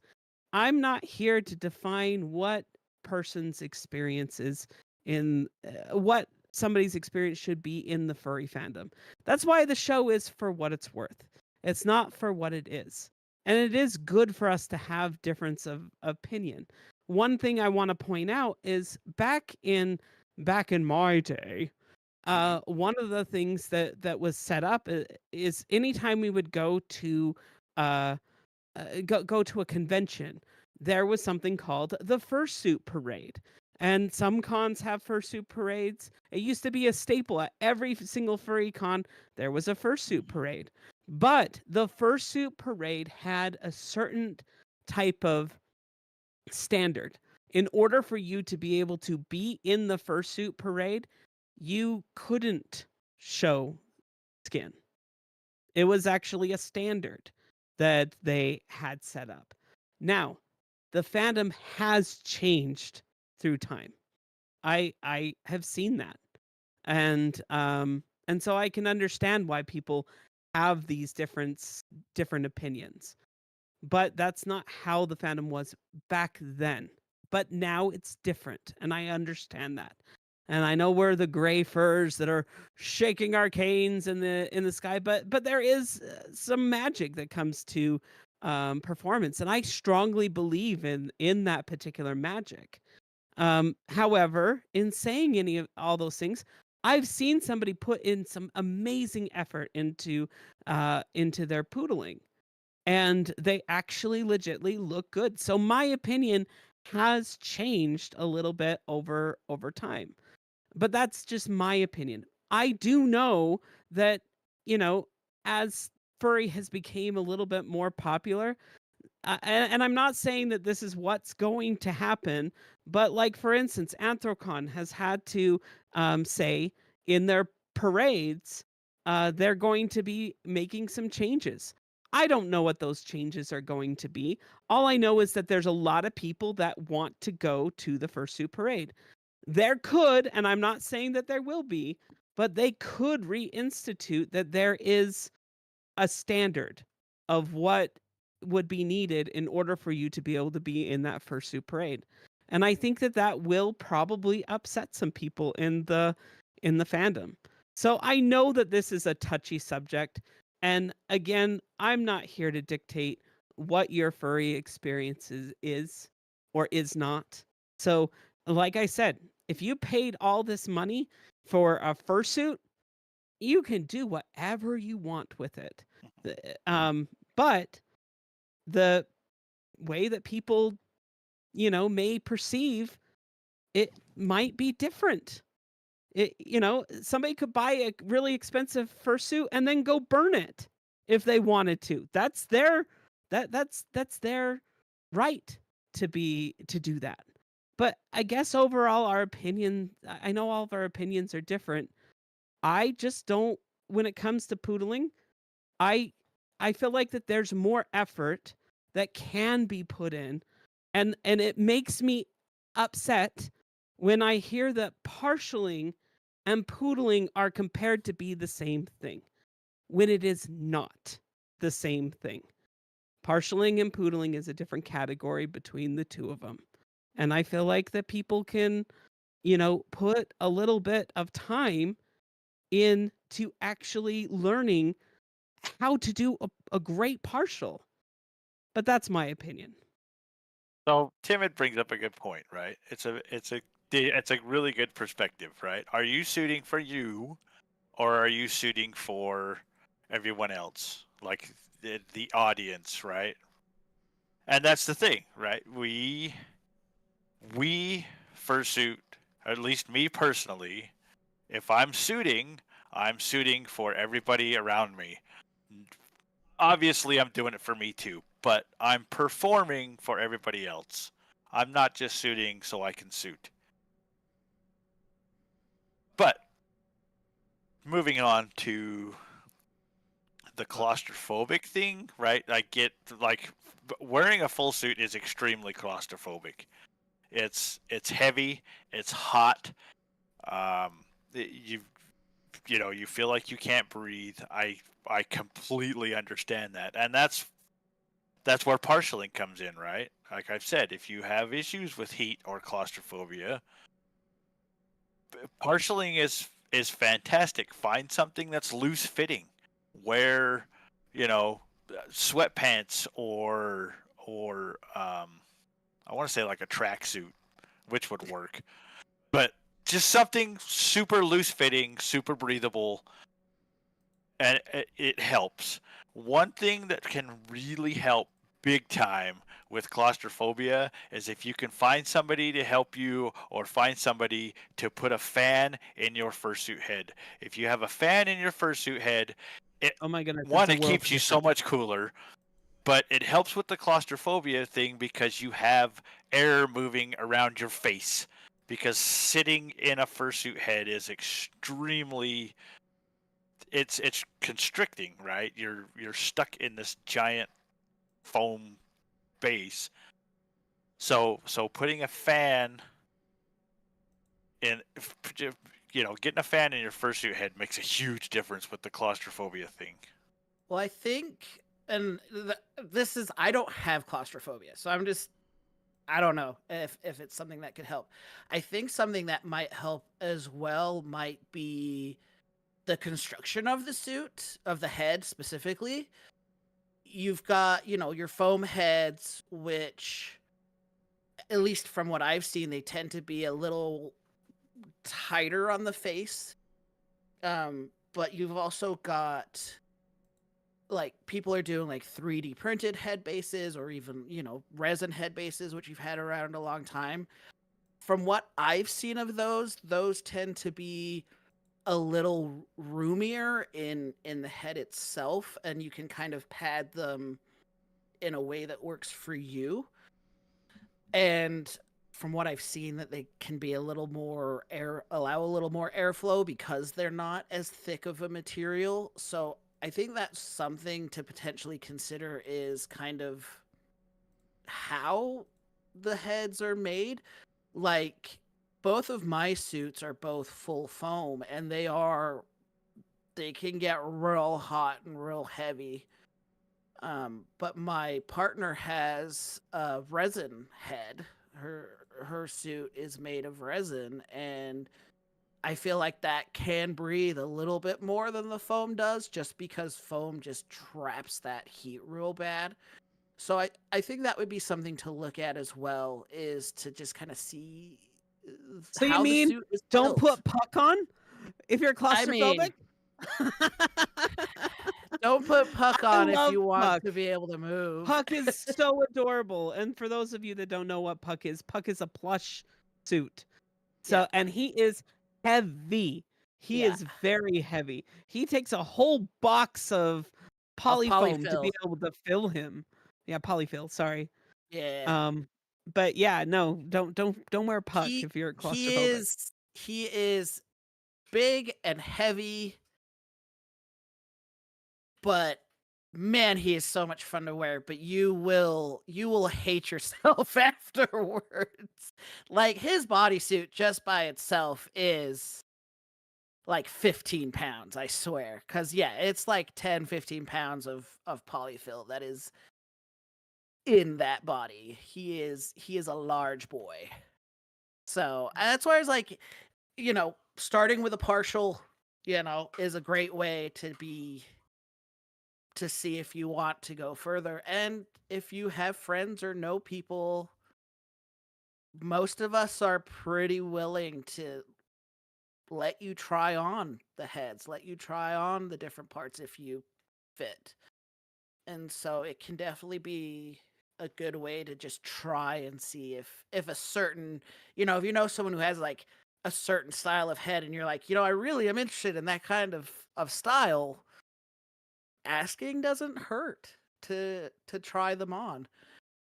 I'm not here to define what person's experience is in what somebody's experience should be in the furry fandom. That's why the show is for what it's worth. It's not for what it is. And it is good for us to have difference of opinion. One thing I want to point out is back in my day, one of the things that was set up is anytime we would go to go to a convention, there was something called the Fursuit Parade. And some cons have fursuit parades. It used to be a staple at every single furry con. There was a fursuit parade. But the fursuit parade had a certain type of standard. In order for you to be able to be in the fursuit parade, you couldn't show skin. It was actually a standard that they had set up. Now, the fandom has changed through time. I have seen that. And so I can understand why people have these different opinions. But that's not how the fandom was back then. But now it's different, and I understand that. And I know we're the gray furs that are shaking our canes in the sky, but there is some magic that comes to performance, and I strongly believe in that particular magic. However, in saying any of all those things, I've seen somebody put in some amazing effort into their poodling, and they actually legitly look good. So my opinion has changed a little bit over time. But that's just my opinion. I do know that, you know, as furry has become a little bit more popular, and I'm not saying that this is what's going to happen, but like for instance, Anthrocon has had to say in their parades, they're going to be making some changes. I don't know what those changes are going to be. All I know is that there's a lot of people that want to go to the Fursuit Parade. There could, and I'm not saying that there will be, but they could reinstitute that there is a standard of what would be needed in order for you to be able to be in that fursuit parade. And I think that that will probably upset some people in the fandom. So I know that this is a touchy subject, and again, I'm not here to dictate what your furry experience is or is not. So like I said, if you paid all this money for a fursuit, you can do whatever you want with it. But the way that people, may perceive it might be different. Somebody could buy a really expensive fursuit and then go burn it if they wanted to. That's their that's their right to do that. But I guess overall I know all of our opinions are different. I just don't, when it comes to poodling, I feel like that there's more effort that can be put in, and it makes me upset when I hear that partialing and poodling are compared to be the same thing, when it is not the same thing. Partialing and poodling is a different category between the two of them. And I feel like that people can, put a little bit of time into actually learning how to do a great partial. But that's my opinion. So Timid brings up a good point, right? It's a really good perspective, right? Are you suiting for you, or are you suiting for everyone else, like the audience, right? And that's the thing, right? We fursuit, at least me personally, if I'm suiting for everybody around me. Obviously, I'm doing it for me too, but I'm performing for everybody else. I'm not just suiting so I can suit. But moving on to the claustrophobic thing, right? I get, like, wearing a full suit is extremely claustrophobic. It's heavy, it's hot. You feel like you can't breathe. I completely understand that, and that's where partialing comes in, right? Like I've said, if you have issues with heat or claustrophobia, partialing is fantastic. Find something that's loose fitting. Wear, sweatpants or I want to say like a tracksuit, which would work. But just something super loose fitting, super breathable, and it helps. One thing that can really help big time with claustrophobia is if you can find somebody to help you or find somebody to put a fan in your fursuit head. If you have a fan in your fursuit head, Oh my goodness. one, it's a it world keeps you so different. much cooler, but it helps with the claustrophobia thing because you have air moving around your face. Because sitting in a fursuit head is extremely, it's constricting, right? You're stuck in this giant foam base. So putting a fan in, getting a fan in your fursuit head makes a huge difference with the claustrophobia thing. Well, I think, and this is, I don't have claustrophobia, so I don't know if it's something that could help. I think something that might help as well might be the construction of the suit, of the head specifically. You've got, your foam heads, which, at least from what I've seen, they tend to be a little tighter on the face. But you've also got, like, people are doing like 3D printed head bases or even, resin head bases, which you've had around a long time. From what I've seen of those tend to be a little roomier in the head itself, and you can kind of pad them in a way that works for you. And from what I've seen, that they can be a little more allow a little more airflow because they're not as thick of a material. So I think that's something to potentially consider, is kind of how the heads are made. Like, both of my suits are both full foam, and they can get real hot and real heavy. But my partner has a resin head. Her suit is made of resin, and I feel like that can breathe a little bit more than the foam does, just because foam just traps that heat real bad. So I think that would be something to look at as well, is to just kind of see So you how the mean suit is don't built. put puck on if you're I claustrophobic? mean, don't put puck I on if love you want Puck. to be able to move. Puck is so adorable. And for those of you that don't know what Puck is a plush suit. So, Yeah. and he is heavy. He Yeah. is very heavy. He takes a whole box of polyfoam to be polyfill. able to fill him. Yeah, polyfill, sorry. Yeah. But yeah, no, don't wear Puck if you're claustrophobic. He is big and heavy, but man, he is so much fun to wear. But you will hate yourself afterwards. Like, his bodysuit just by itself is like 15 pounds, I swear. Because yeah, it's like 10-15 pounds of polyfill that is in that body. He is a large boy. So that's why I was like, starting with a partial, is a great way to see if you want to go further. And if you have friends or know people, most of us are pretty willing to let you try on the heads, let you try on the different parts if you fit. And so it can definitely be a good way to just try and see if a certain, if you know someone who has like a certain style of head and you're like, I really am interested in that kind of style, asking doesn't hurt to try them on.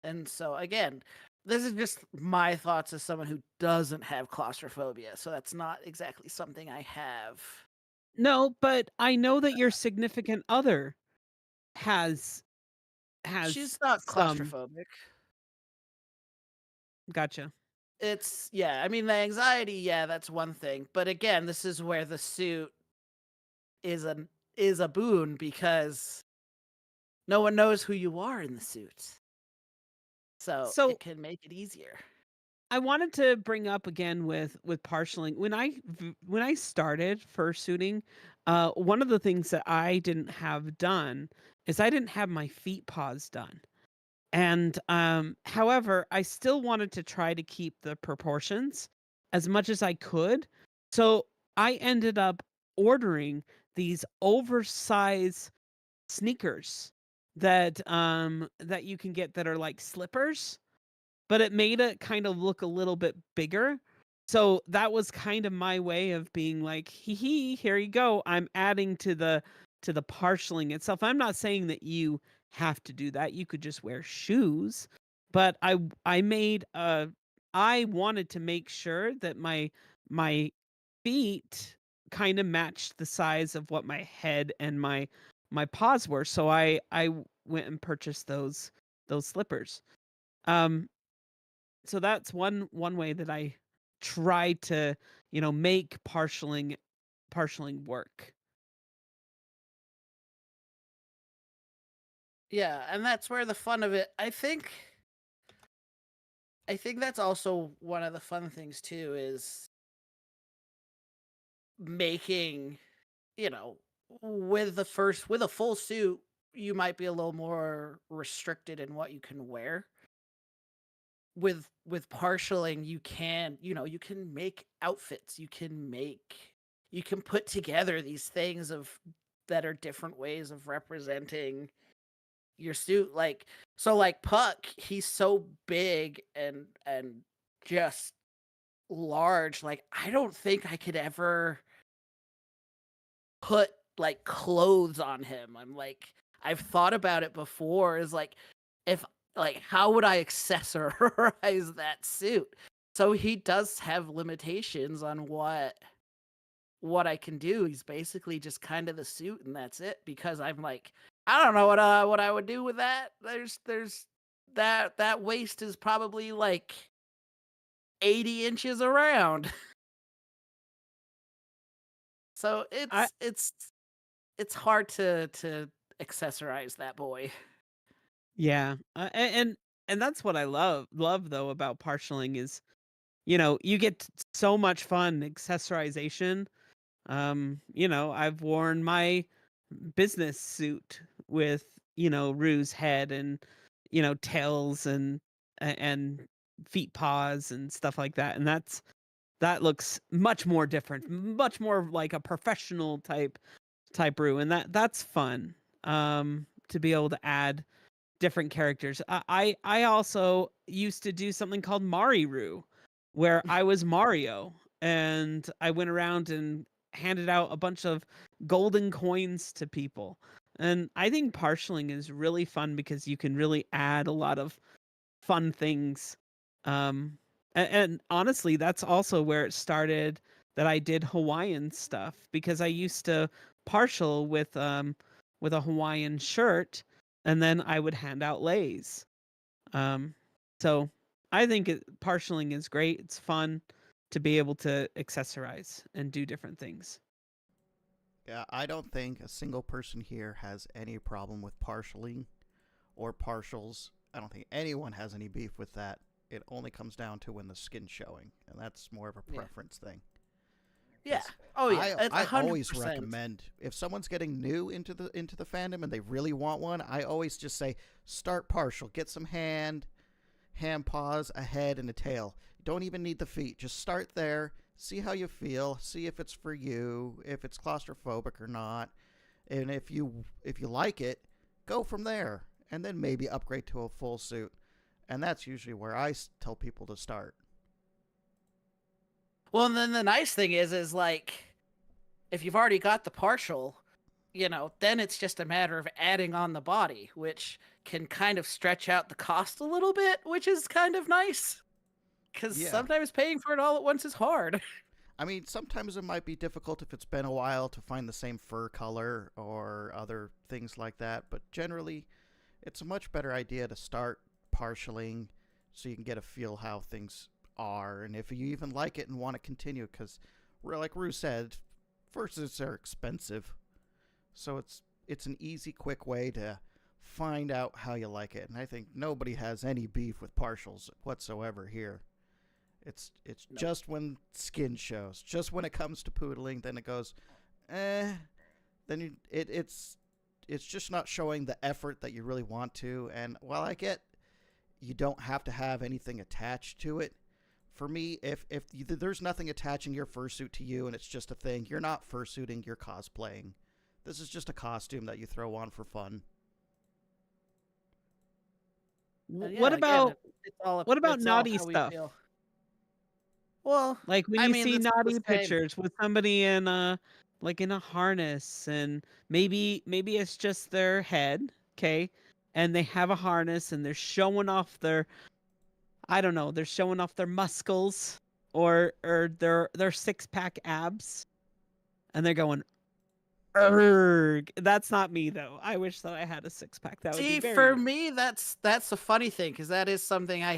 And so again, this is just my thoughts as someone who doesn't have claustrophobia, so that's not exactly something I have. No, but I know that your significant other has She's not some. claustrophobic. Gotcha. It's, yeah, I mean, the anxiety, yeah, that's one thing. But again, this is where the suit is a boon, because no one knows who you are in the suit. So So it can make it easier. I wanted to bring up again with partialing. When I started fursuiting, one of the things that I didn't have done is I didn't have my feet paws done. And however, I still wanted to try to keep the proportions as much as I could. So I ended up ordering these oversized sneakers that you can get that are like slippers, but it made it kind of look a little bit bigger. So that was kind of my way of being like, hee, here you go. I'm adding to the partialing itself. I'm not saying that you have to do that. You could just wear shoes, but I made I wanted to make sure that my feet kind of matched the size of what my head and my paws were. So I went and purchased those slippers. Um so that's one way that I try to, make partialing work. Yeah, and that's where the fun of it. I think that's also one of the fun things too is making, you know, with a full suit, you might be a little more restricted in what you can wear. With partialing, you can, you can make outfits. You can put together these things that are different ways of representing your suit. Like Puck, he's so big and just large. Like, I don't think I could ever put like clothes on him. I've thought about it before, is like, if like, how would I accessorize that suit? So he does have limitations on what I can do. He's basically just kind of the suit, and that's it, because I'm like, I don't know what I would do with that. There's that waist is probably like 80 inches around. So I it's hard to accessorize that boy. Yeah, and that's what I love though about partialing is, you get so much fun accessorization. I've worn my business suit with, Roo's head and, tails and feet paws and stuff like that. And that looks much more different, much more like a professional type Roo. And that's fun. To be able to add different characters. I also used to do something called Mariru, where I was Mario, and I went around and handed out a bunch of golden coins to people. And I think partialing is really fun because you can really add a lot of fun things. And honestly, that's also where it started that I did Hawaiian stuff, because I used to partial with a Hawaiian shirt, and then I would hand out leis. So I think partialing is great. It's fun to be able to accessorize and do different things. Yeah, I don't think a single person here has any problem with partialing or partials. I don't think anyone has any beef with that. It only comes down to when the skin's showing, and that's more of a Yeah. preference thing. Yeah. 'Cause Oh yeah. I, It's I 100%. always recommend, if someone's getting new into the fandom and they really want one, I always just say start partial. Get some hand paws, a head, and a tail. You don't even need the feet. Just start there. See how you feel. See if it's for you. If it's claustrophobic or not. And if you like it, go from there. And then maybe upgrade to a full suit. And that's usually where I tell people to start. Well, and then the nice thing is like, if you've already got the partial, then it's just a matter of adding on the body, which can kind of stretch out the cost a little bit, which is kind of nice. Because Yeah. sometimes paying for it all at once is hard. I mean, sometimes it might be difficult if it's been a while to find the same fur color or other things like that, but generally, it's a much better idea to start partialing so you can get a feel how things are, and if you even like it and want to continue, because, like Rue said, fursuits are expensive, so it's an easy, quick way to find out how you like it, and I think nobody has any beef with partials whatsoever here. It's No. just when skin shows, just when it comes to poodling, then it goes, then it's just not showing the effort that you really want to. And while I get you don't have to have anything attached to it, for me, if there's nothing attaching your fursuit to you and it's just a thing, you're not fursuiting, you're cosplaying. This is just a costume that you throw on for fun. And What yeah, again, about it's all it's all naughty how we stuff? feel. Well, Like when I you mean, see this is the naughty same. pictures with somebody in a like in a harness, and maybe it's just their head, okay, and they have a harness and they're showing off their, I don't know, they're showing off their muscles or their 6-pack abs, and they're going, "Erg." That's not me though. I wish that I had a 6-pack. That would be See, very for nice. me, that's a funny thing because that is something I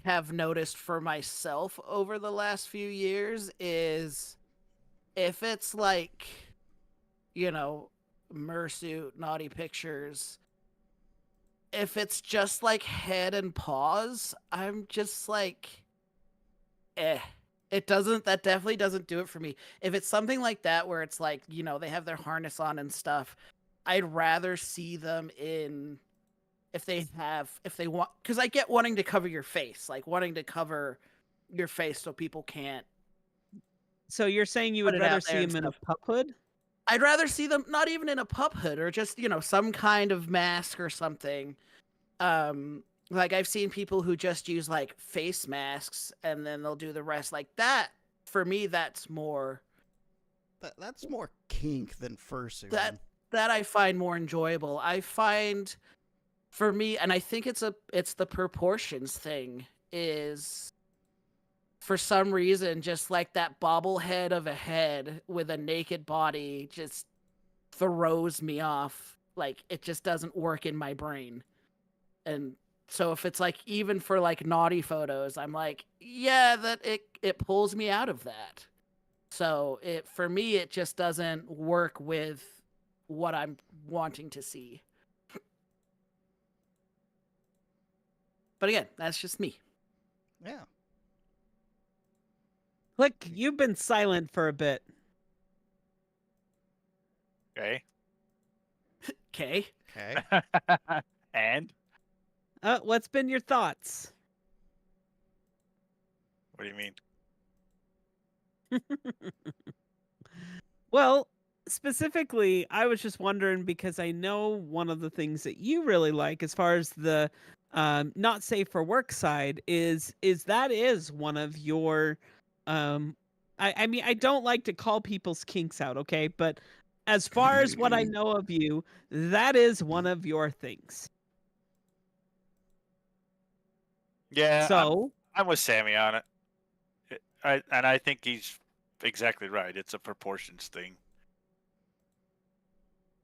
have noticed for myself over the last few years is if it's like, you know, Fursuit, naughty pictures, if it's just like head and paws, I'm just like, eh. That definitely doesn't do it for me. If it's something like that where it's like, you know, they have their harness on and stuff, I'd rather see them in if they want, because I get wanting to cover your face, like wanting to cover your face so people can't So you're saying you put would it rather out there see and him in a stuff. pup hood? I'd rather see them not even in a pup hood or just, you know, some kind of mask or something. Like I've seen people who just use like face masks and then they'll do the rest like that. For me, that's more That's more kink than fursuit. that I find more enjoyable. I find for me, and I think it's the proportions thing, is for some reason just like that bobblehead of a head with a naked body just throws me off. Like it just doesn't work in my brain. And so if it's like even for like naughty photos, I'm like, yeah, that it pulls me out of that. So it for me it just doesn't work with what I'm wanting to see. But again, that's just me. Yeah. Click, you've been silent for a bit. Okay. Okay. Okay. And What's been your thoughts? what do you mean? Well, specifically, I was just wondering because I know one of the things that you really like as far as the not safe for work side is that is one of your I mean, I don't like to call people's kinks out, okay? But as far as what I know of you, that is one of your things. Yeah, So, I'm with Sammy on it. I think he's exactly right. It's a proportions thing.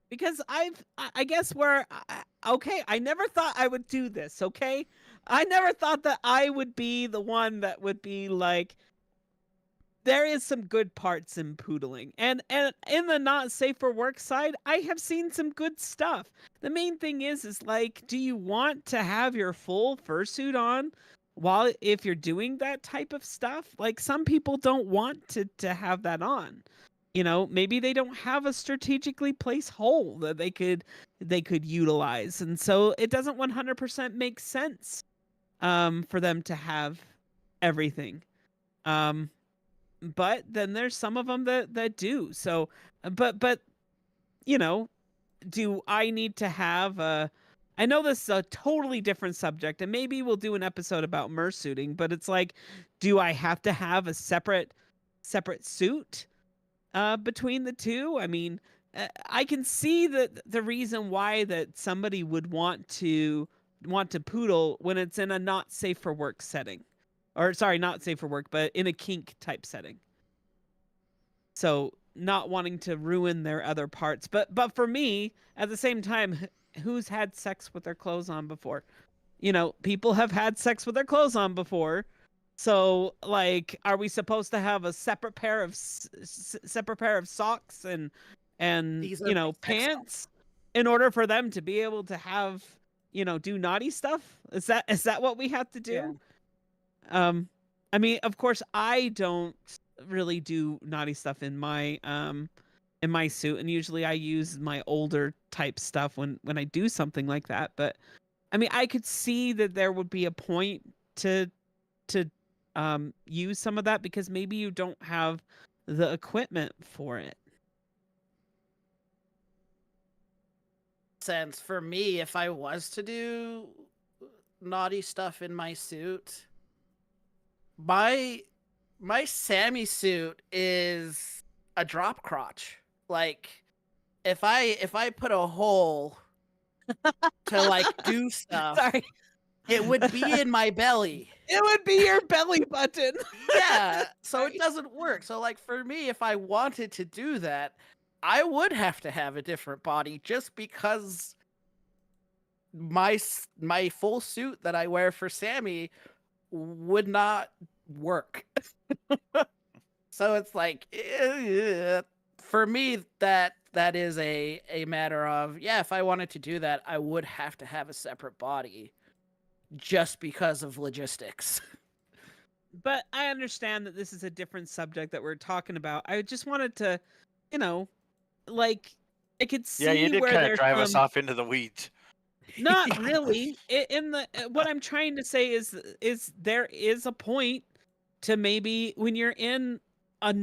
because I guess okay, I never thought I would do this, okay? I never thought that I would be the one that would be like, there is some good parts in poodling, and in the not safe for work side, I have seen some good stuff. The main thing is like, do you want to have your full fursuit on while if you're doing that type of stuff? Like some people don't want to have that on. You know, maybe they don't have a strategically placed hole that they could utilize, and so it doesn't 100% make sense for them to have everything. But then there's some of them that do. So, but you know, do I need to have a? I know this is a totally different subject, and maybe we'll do an episode about mersuiting. But it's like, do I have to have a separate suit between the two? I mean, I can see the reason why that somebody would want to poodle when it's in a not safe for work setting. Or sorry, not safe for work, but in a kink type setting. So not wanting to ruin their other parts. But for me, at the same time, who's had sex with their clothes on before? You know, people have had sex with their clothes on before. So like, are we supposed to have a separate pair of socks and These are you my know sex pants in order for them to be able to have, you know, do naughty stuff? Is that what we have to do? Yeah. I mean, of course, I don't really do naughty stuff in my suit, and usually I use my older type stuff when I do something like that. But I mean, I could see that there would be a point to use some of that because maybe you don't have the equipment for it. sense. For me, if I was to do naughty stuff in my suit, my Sammy suit is a drop crotch. Like if I put a hole to like do stuff, Sorry. it would be in my belly. It would be your belly button. Yeah, so it doesn't work. So like for me, if I wanted to do that, I would have to have a different body just because my full suit that I wear for Sammy would not work. So it's like for me that is a matter of, yeah, if I wanted to do that, I would have to have a separate body just because of logistics. But I understand that this is a different subject that we're talking about. I just wanted to, like, I could see Yeah, you did where kind of there's drive us off into the weeds. Not really. In the what I'm trying to say is there is a point to maybe when you're in a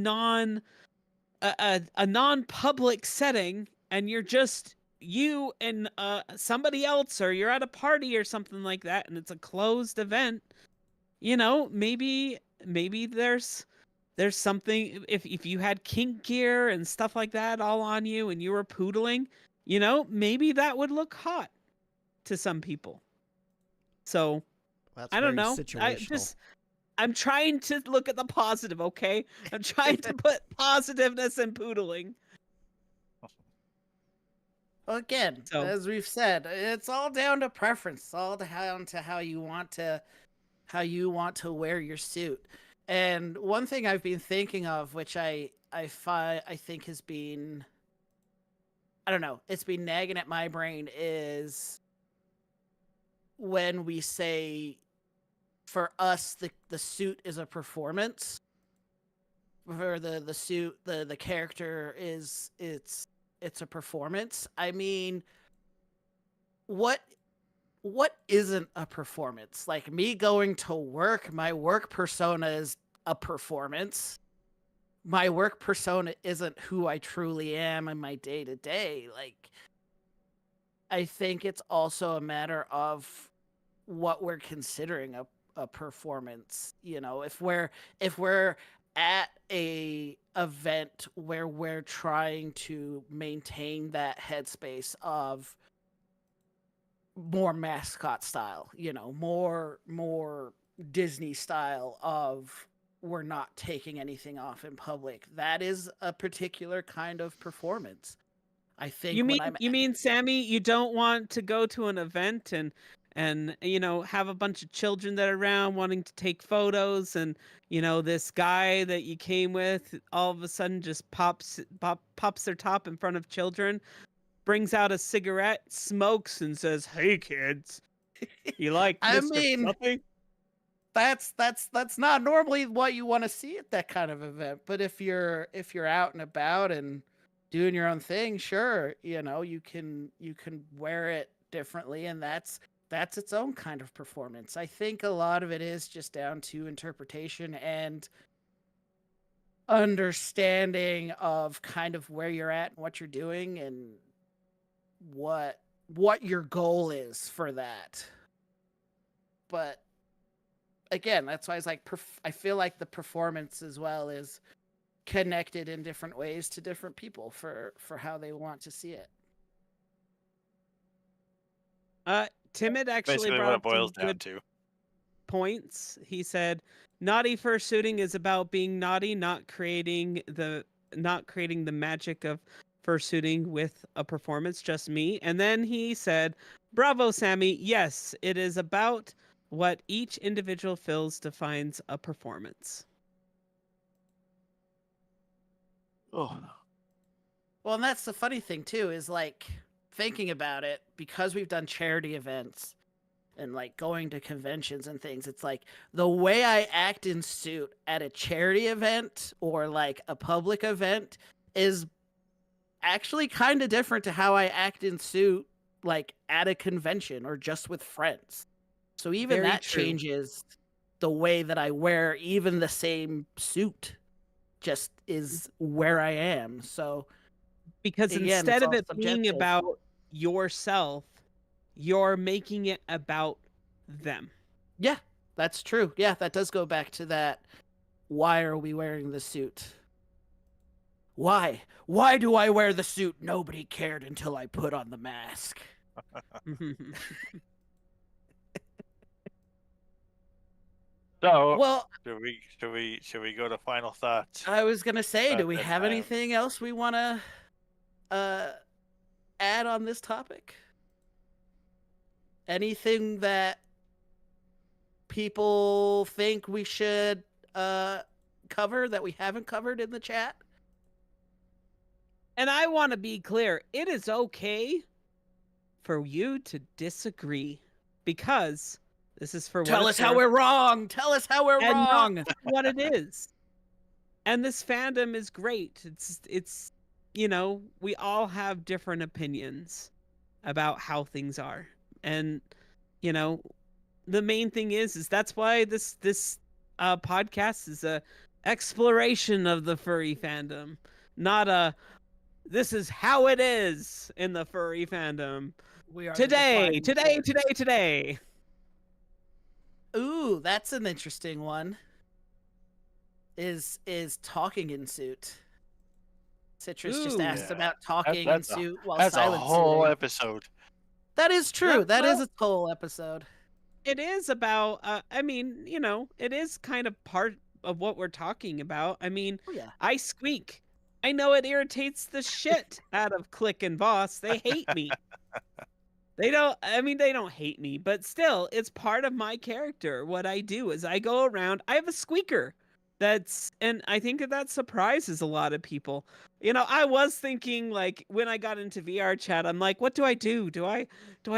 non-public setting and you're just you and somebody else, or you're at a party or something like that, and it's a closed event. Maybe there's something, if you had kink gear and stuff like that all on you and you were poodling, maybe that would look hot to some people. So That's I don't very know. situational. I'm trying to look at the positive, okay? I'm trying to put positiveness in poodling. Well, again, So- as we've said, it's all down to preference. It's all down to how you want to wear your suit. And one thing I've been thinking of, which I think has been, I don't know, it's been nagging at my brain, is when we say for us the suit is a performance. For the suit, the character is it's a performance. I mean, what isn't a performance? Like me going to work, my work persona is a performance. My work persona isn't who I truly am in my day-to-day. Like, I think it's also a matter of what we're considering a performance. If we're at a event where we're trying to maintain that headspace of more mascot style, more Disney style of we're not taking anything off in public, that is a particular kind of performance. I think You mean Sammy, you don't want to go to an event and have a bunch of children that are around wanting to take photos, and this guy that you came with all of a sudden just pops their top in front of children, brings out a cigarette, smokes, and says, "Hey kids, you like I Mr. mean, Fluffy?" That's not normally what you want to see at that kind of event. But if you're out and about and doing your own thing, sure, you can wear it differently, and that's its own kind of performance. I think a lot of it is just down to interpretation and understanding of kind of where you're at and what you're doing and what your goal is for that. But again, that's why it's like I feel like the performance as well is connected in different ways to different people for how they want to see it. Timid actually Basically, what brought it up some boils down good to. points. He said, "Naughty fursuiting is about being naughty, not creating the magic of fursuiting with a performance. Just me." And then he said, "Bravo, Sammy. Yes, it is about what each individual feels defines a performance." Oh, Well, and that's the funny thing too, is like thinking about it, because we've done charity events and like going to conventions and things, it's like the way I act in suit at a charity event or like a public event is actually kind of different to how I act in suit like at a convention or just with friends. So even Very that true. changes the way that I wear even the same suit, just is where I am. So Because again, instead it's of all it being subjective. about yourself, you're making it about them. Yeah, that's true. Yeah, that does go back to that. Why are we wearing the suit? Why? Why do I wear the suit? Nobody cared until I put on the mask. So, Well, should we go to final thoughts? I was gonna say, do About we that have time. anything else we want to add on this topic? Anything that people think we should cover that we haven't covered in the chat? And I want to be clear, it is okay for you to disagree, because this is for Tell what us it's how worth. we're wrong. Tell us how we're And not wrong. what it is. And this fandom is great. It's we all have different opinions about how things are. And the main thing is that's why this podcast is a exploration of the furry fandom, not a this is how it is in the furry fandom. We are the Today. defining force. Ooh, that's an interesting one. Is talking in suit. Citrus just Ooh. asked Yeah. about talking That's in suit while That's a silent whole suiting. episode. That is true. Yeah, That is well- a whole episode. It is about it is kind of part of what we're talking about. I mean, Oh yeah. I squeak. I know it irritates the shit out of Click and Boss. They hate me. They don't hate me, but still, it's part of my character. What I do is I go around, I have a squeaker. And I think that surprises a lot of people. I was thinking, like, when I got into VR chat, I'm like, what do I do? Do I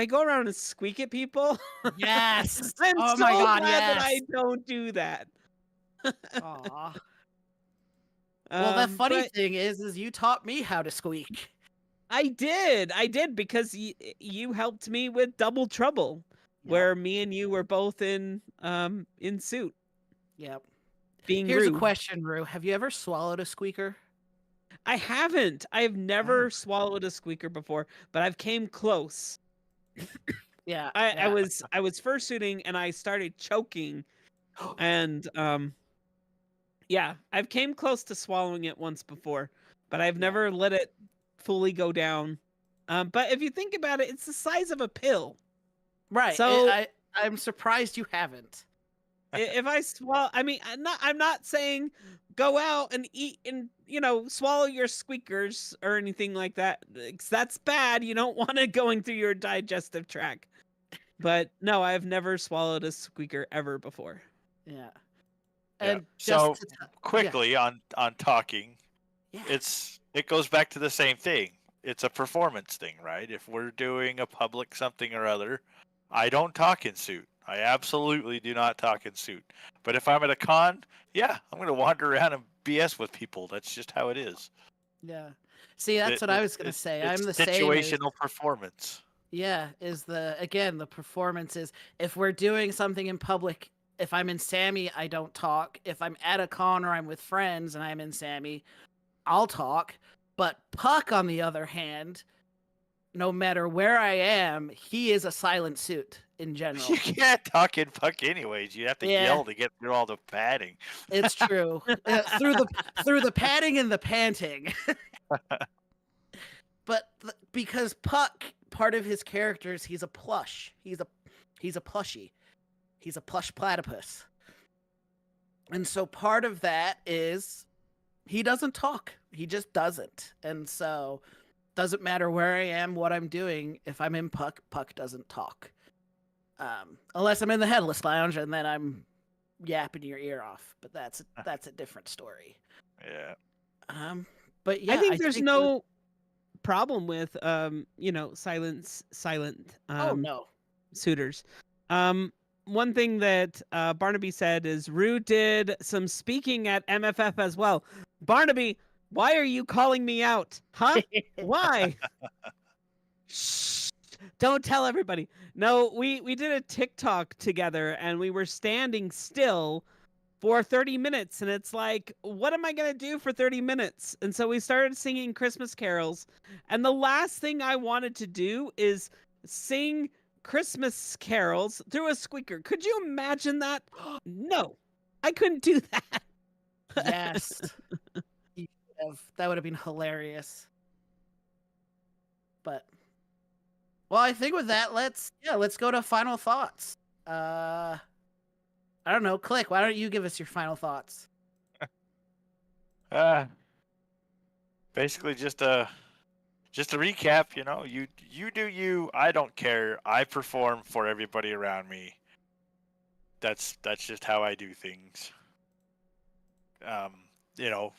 go around and squeak at people? Yes. I'm Oh so my God, glad that I yes. don't do that. Aw. Well, the funny but thing is you taught me how to squeak. I did because you helped me with Double Trouble, Yep. where me and you were both in suit, Yep. being Here's rude. a question, Rue. Have you ever swallowed a squeaker? I haven't. I've never swallowed a squeaker before, but I've came close. Yeah. I was fursuiting and I started choking, and yeah, I've came close to swallowing it once before, but I've never let it fully go down. But if you think about it, it's the size of a pill. Right. So- I'm surprised you haven't. If I swallow, I mean, I'm not saying go out and eat and swallow your squeakers or anything like that. 'Cause that's bad. You don't want it going through your digestive tract. But no, I've never swallowed a squeaker ever before. Yeah. Yeah. And So, just to Quickly on talking, yeah. it goes back to the same thing. It's a performance thing, right? If we're doing a public something or other, I don't talk in suit. I absolutely do not talk in suit. But if I'm at a con, yeah, I'm going to wander around and BS with people. That's just how it is. Yeah. See, that's what I was gonna say. I'm the same. Situational performance. Yeah, the performance is if we're doing something in public, if I'm in Sammy, I don't talk. If I'm at a con or I'm with friends and I'm in Sammy, I'll talk. But Puck, on the other hand, no matter where I am, he is a silent suit in general. You can't talk in Puck anyways. You have to Yeah. yell to get through all the padding. It's true. Through the padding and the panting. But because Puck, part of his character is he's a plush. He's a plushie. He's a plush platypus. And so part of that is he doesn't talk. He just doesn't. And so doesn't matter where I am, what I'm doing. If I'm in Puck, Puck doesn't talk. Unless I'm in the Headless Lounge and then I'm yapping your ear off. But that's a different story. Yeah. But yeah, I think there's that- no problem with silent oh no. suitors. One thing that Barnaby said is Rue did some speaking at MFF as well. Barnaby, why are you calling me out? Huh? Why? Shh, don't tell everybody. No, we did a TikTok together and we were standing still for 30 minutes. And it's like, what am I going to do for 30 minutes? And so we started singing Christmas carols. And the last thing I wanted to do is sing Christmas carols through a squeaker. Could you imagine that? No, I couldn't do that. Yes. You should have. That would have been hilarious. But well, I think with that, let's go to final thoughts. I don't know, Click, why don't you give us your final thoughts? Basically just a recap, you know, you do you, I don't care. I perform for everybody around me. That's just how I do things. You know,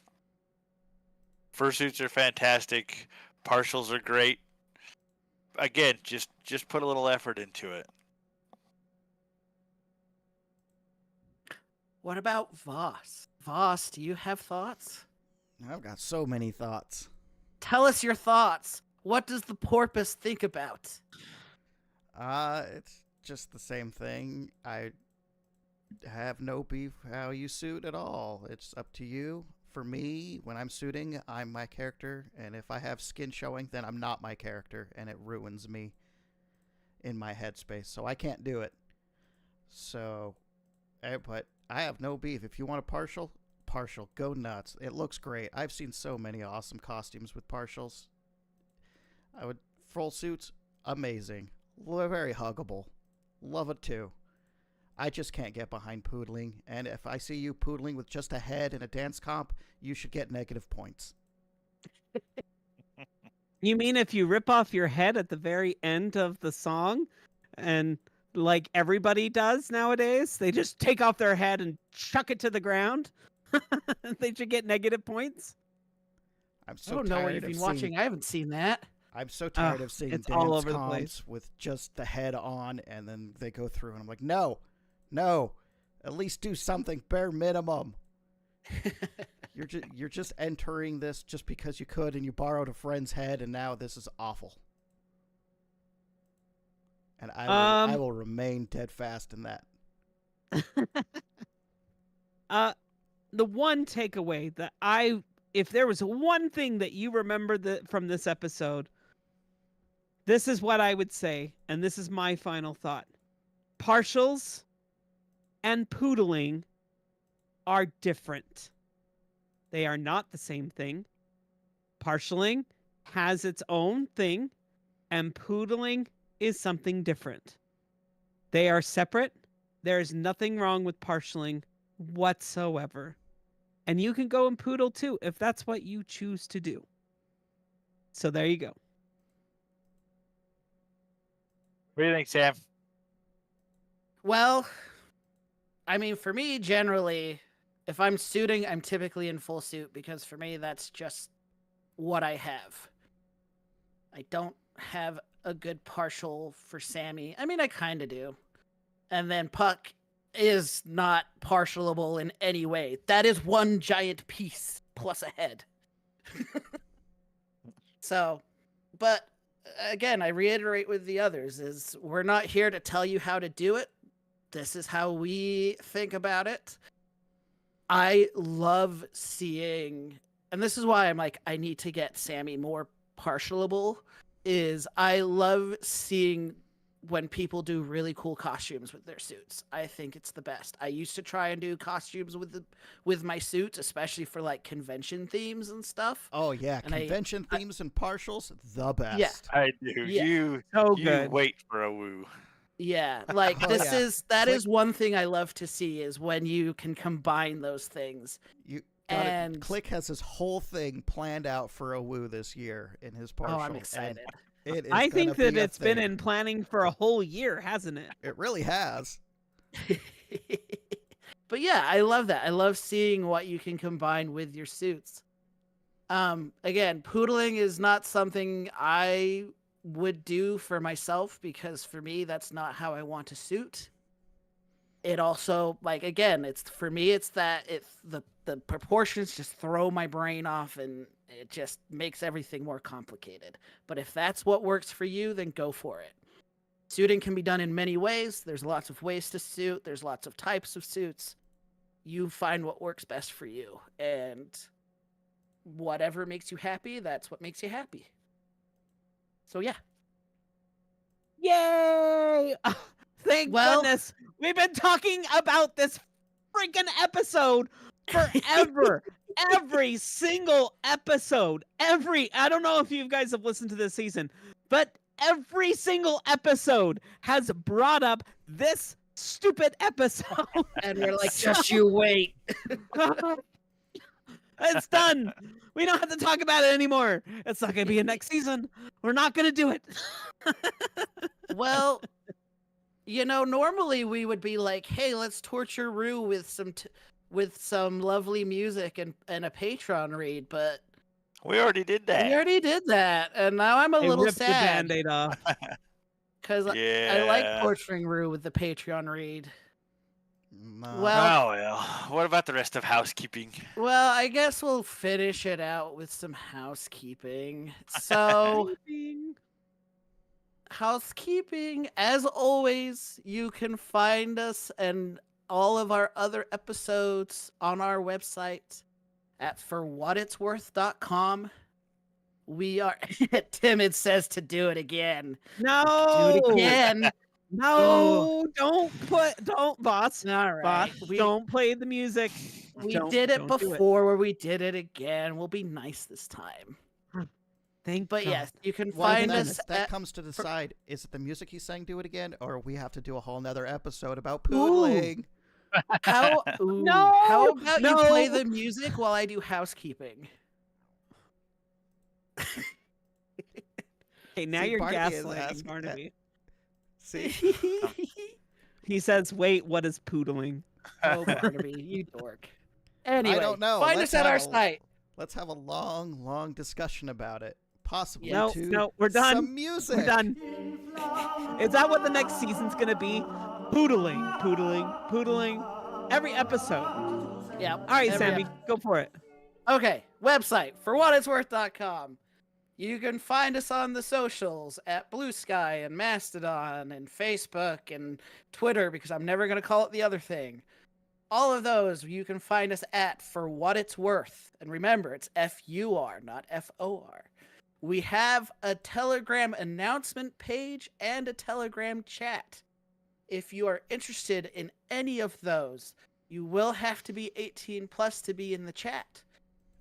fursuits are fantastic, partials are great. Again, just put a little effort into it. What about Voss? Voss, do you have thoughts? I've got so many thoughts. Tell us your thoughts. What does the porpoise think about? It's just the same thing. I have no beef how you suit at all. It's up to you. For me, when I'm suiting, I'm my character, and if I have skin showing, then I'm not my character, and it ruins me in my headspace, so I can't do it. So, but I have no beef. If you want a partial, go nuts. It looks great. I've seen so many awesome costumes with partials. Full suits, amazing. Very huggable. Love it too. I just can't get behind poodling, and if I see you poodling with just a head in a dance comp, you should get negative points. You mean if you rip off your head at the very end of the song, and like everybody does nowadays, they just take off their head and chuck it to the ground? They should get negative points? I'm I so don't know what tired you've of been seeing. watching. I haven't seen that. I'm so tired of seeing it's dance all over the comps place. with just the head on, and then they go through, and I'm like, no, at least do something bare minimum. You're just entering this just because you could, and you borrowed a friend's head, and now this is awful. And I will remain dead fast in that. The one takeaway that if there was one thing that you remember from this episode, this is what I would say, and this is my final thought. Partials and poodling are different. They are not the same thing. Partialing has its own thing, and poodling is something different. They are separate. There is nothing wrong with partialing whatsoever. And you can go and poodle too if that's what you choose to do. So there you go. What do you think, Sam? Well, I mean, for me, generally, if I'm suiting, I'm typically in full suit because for me, that's just what I have. I don't have a good partial for Sammy. I mean, I kind of do. And then Puck is not partialable in any way. That is one giant piece plus a head. So, but again, I reiterate with the others is we're not here to tell you how to do it. This is how we think about it. I love seeing, and this is why I'm like, I need to get Sammy more partialable, is I love seeing when people do really cool costumes with their suits. I think it's the best. I used to try and do costumes with my suits, especially for like convention themes and stuff. Oh yeah, And convention themes and partials, the best. Yeah. I do. Yeah. You good. wait for a woo. Yeah, like Oh, this yeah. is one thing I love to see is when you can combine those things. And Click has his whole thing planned out for a woo this year in his partial. Oh, I'm excited. It is I think gonna that be a it's been thing. in planning for a whole year, hasn't it? It really has. But yeah, I love that. I love seeing what you can combine with your suits. Again, poodling is not something I would do for myself because for me that's not how I want to suit. It also, like, again, it's for me it's that the proportions just throw my brain off and it just makes everything more complicated. But if that's what works for you, then go for it. Suiting can be done in many ways. There's lots of ways to suit. There's lots of types of suits. you find what works best for you, and whatever makes you happy, that's what makes you happy. So yeah. Yay! Thank Well- goodness. We've been talking about this freaking episode forever. Every single episode. I don't know if you guys have listened to this season, but every single episode has brought up this stupid episode. And we're like, just you wait. It's done. We don't have to talk about it anymore. It's not going to be a next season. We're not going to do it. Well, normally we would be like, hey, let's torture Rue with some lovely music and a Patreon read, but We already did that. we already did that, and now I'm a They little ripped the sad Band-Aid off. because Yeah. I like torturing Rue with the Patreon read. No. Well- Oh well. What about the rest of housekeeping? Well, I guess we'll finish it out with some housekeeping. So, housekeeping, as always, you can find us and all of our other episodes on our website at forwhatitsworth.com. We are Timid says to do it again. No. Do it again. No, don't boss. All right. Boss, We, don't play the music. we Don't- did it don't do before where we did it again. We'll be nice this time. Thank But God. yes, you can Well, find then us that at comes to decide: is it the music he's saying "do it again," or we have to do a whole nother episode about poodling? How No, how about you play no. the music while I do housekeeping? Okay, now See, you're Barnaby is gaslighting asking Barnaby. See, He says, "Wait, what is poodling?" Oh, Barnaby, you dork. Anyway, I don't know. find Let's us at our have a- site. let's have a long, long discussion about it. Possibly No, to no, we're done. some music. We're done. Is that what the next season's gonna be? Poodling. Every episode. Yeah. All right, every Sammy, go for it. Okay, website forwhatitsworth.com. You can find us on the socials at Blue Sky and Mastodon and Facebook and Twitter, because I'm never going to call it the other thing. All of those you can find us at For What It's Worth. And remember, it's FUR, not FOR. We have a Telegram announcement page and a Telegram chat. If you are interested in any of those, you will have to be 18 plus to be in the chat.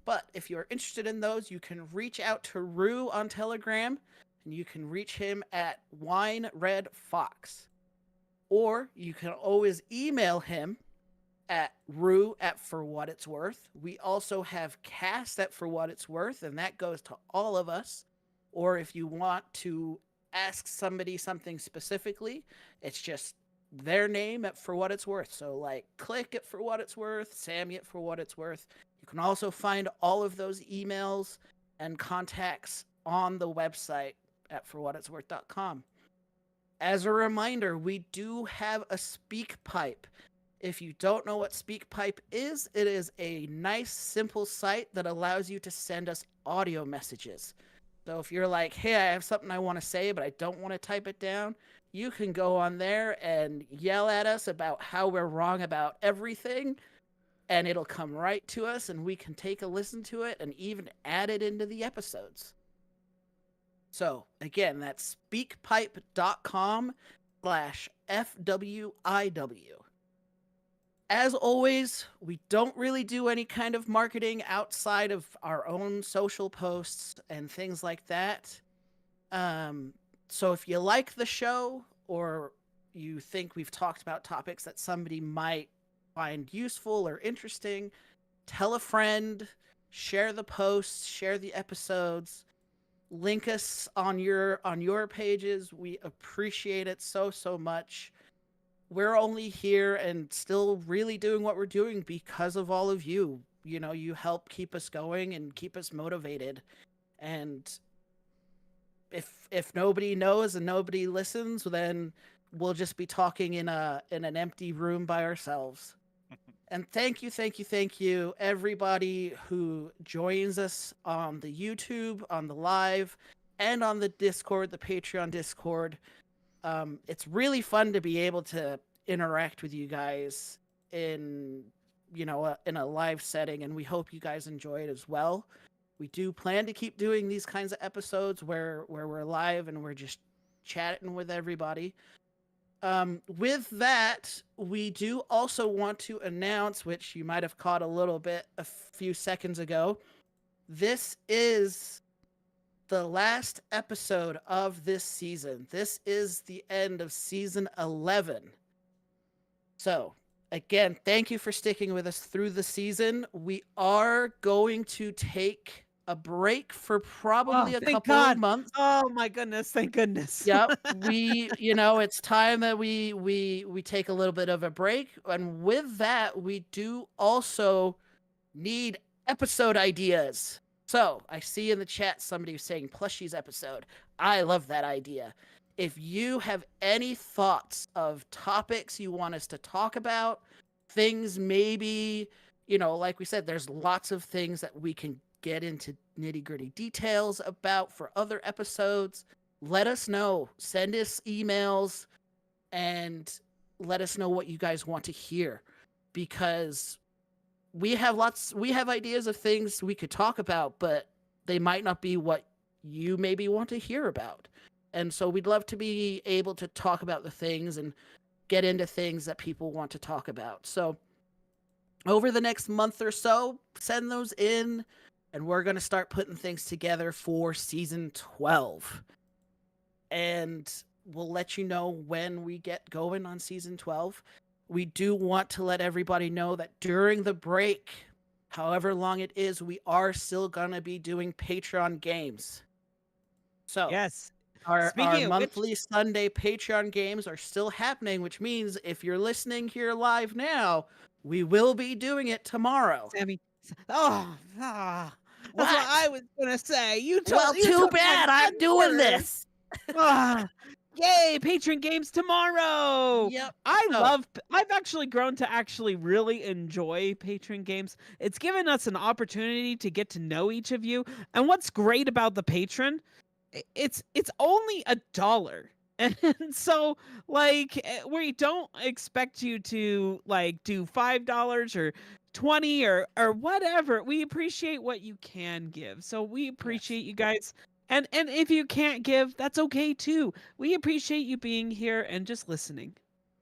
But if you're interested in those, you can reach out to Rue on Telegram, and you can reach him at Wine Red Fox. Or you can always email him at Rue@ForWhatIt'sWorth. We also have Cast at For What It's Worth, and that goes to all of us. Or if you want to ask somebody something specifically, it's just their name at For What It's Worth. So like Click at For What It's Worth, Sammy at For What It's Worth. You can also find all of those emails and contacts on the website at forwhatitsworth.com. As a reminder, we do have a SpeakPipe. If you don't know what SpeakPipe is, it is a nice, simple site that allows you to send us audio messages. So if you're like, hey, I have something I want to say, but I don't want to type it down, you can go on there and yell at us about how we're wrong about everything, and it'll come right to us, and we can take a listen to it and even add it into the episodes. So, again, that's speakpipe.com/FWIW. As always, we don't really do any kind of marketing outside of our own social posts and things like that. So if you like the show, or you think we've talked about topics that somebody might find useful or interesting, tell a friend, share the posts, share the episodes, link us on your pages. We appreciate it so much. We're only here and still really doing what we're doing because of all of you. You know, you help keep us going and keep us motivated. And if nobody knows and nobody listens, then we'll just be talking in an empty room by ourselves. And thank you, everybody who joins us on the YouTube, on the live, and on the Discord, the Patreon Discord. It's really fun to be able to interact with you guys in in a live setting, and we hope you guys enjoy it as well. We do plan to keep doing these kinds of episodes where we're live and we're just chatting with everybody. With that, we do also want to announce, which you might have caught a little bit a few seconds ago, this is the last episode of this season. This is the end of season 11. So, again, thank you for sticking with us through the season. We are going to take a break for probably a thank couple God. of months. Oh my goodness, thank goodness. Yep, it's time that we take a little bit of a break, and with that, we do also need episode ideas. So I see in the chat somebody was saying plushies episode. I love that idea. If you have any thoughts of topics you want us to talk about, things maybe, like we said, there's lots of things that we can get into nitty-gritty details about for other episodes. Let us know. Send us emails and let us know what you guys want to hear, because we have ideas of things we could talk about, but they might not be what you maybe want to hear about. And so we'd love to be able to talk about the things and get into things that people want to talk about. So over the next month or so, send those in, and we're going to start putting things together for season 12. And we'll let you know when we get going on season 12. We do want to let everybody know that during the break, however long it is, we are still going to be doing Patreon games. So Yes. our Speaking of monthly Sunday Patreon games are still happening, which means if you're listening here live now, we will be doing it tomorrow. Sammy. That's what I was gonna say. Well, too bad I'm doing this. Yay, patron games tomorrow. Yep. I've actually grown to actually really enjoy patron games. It's given us an opportunity to get to know each of you. And what's great about the patron, it's only $1. And so, we don't expect you to do $5 or 20 or whatever. We appreciate what you can give. So we appreciate you guys. And if you can't give, that's okay too. We appreciate you being here and just listening.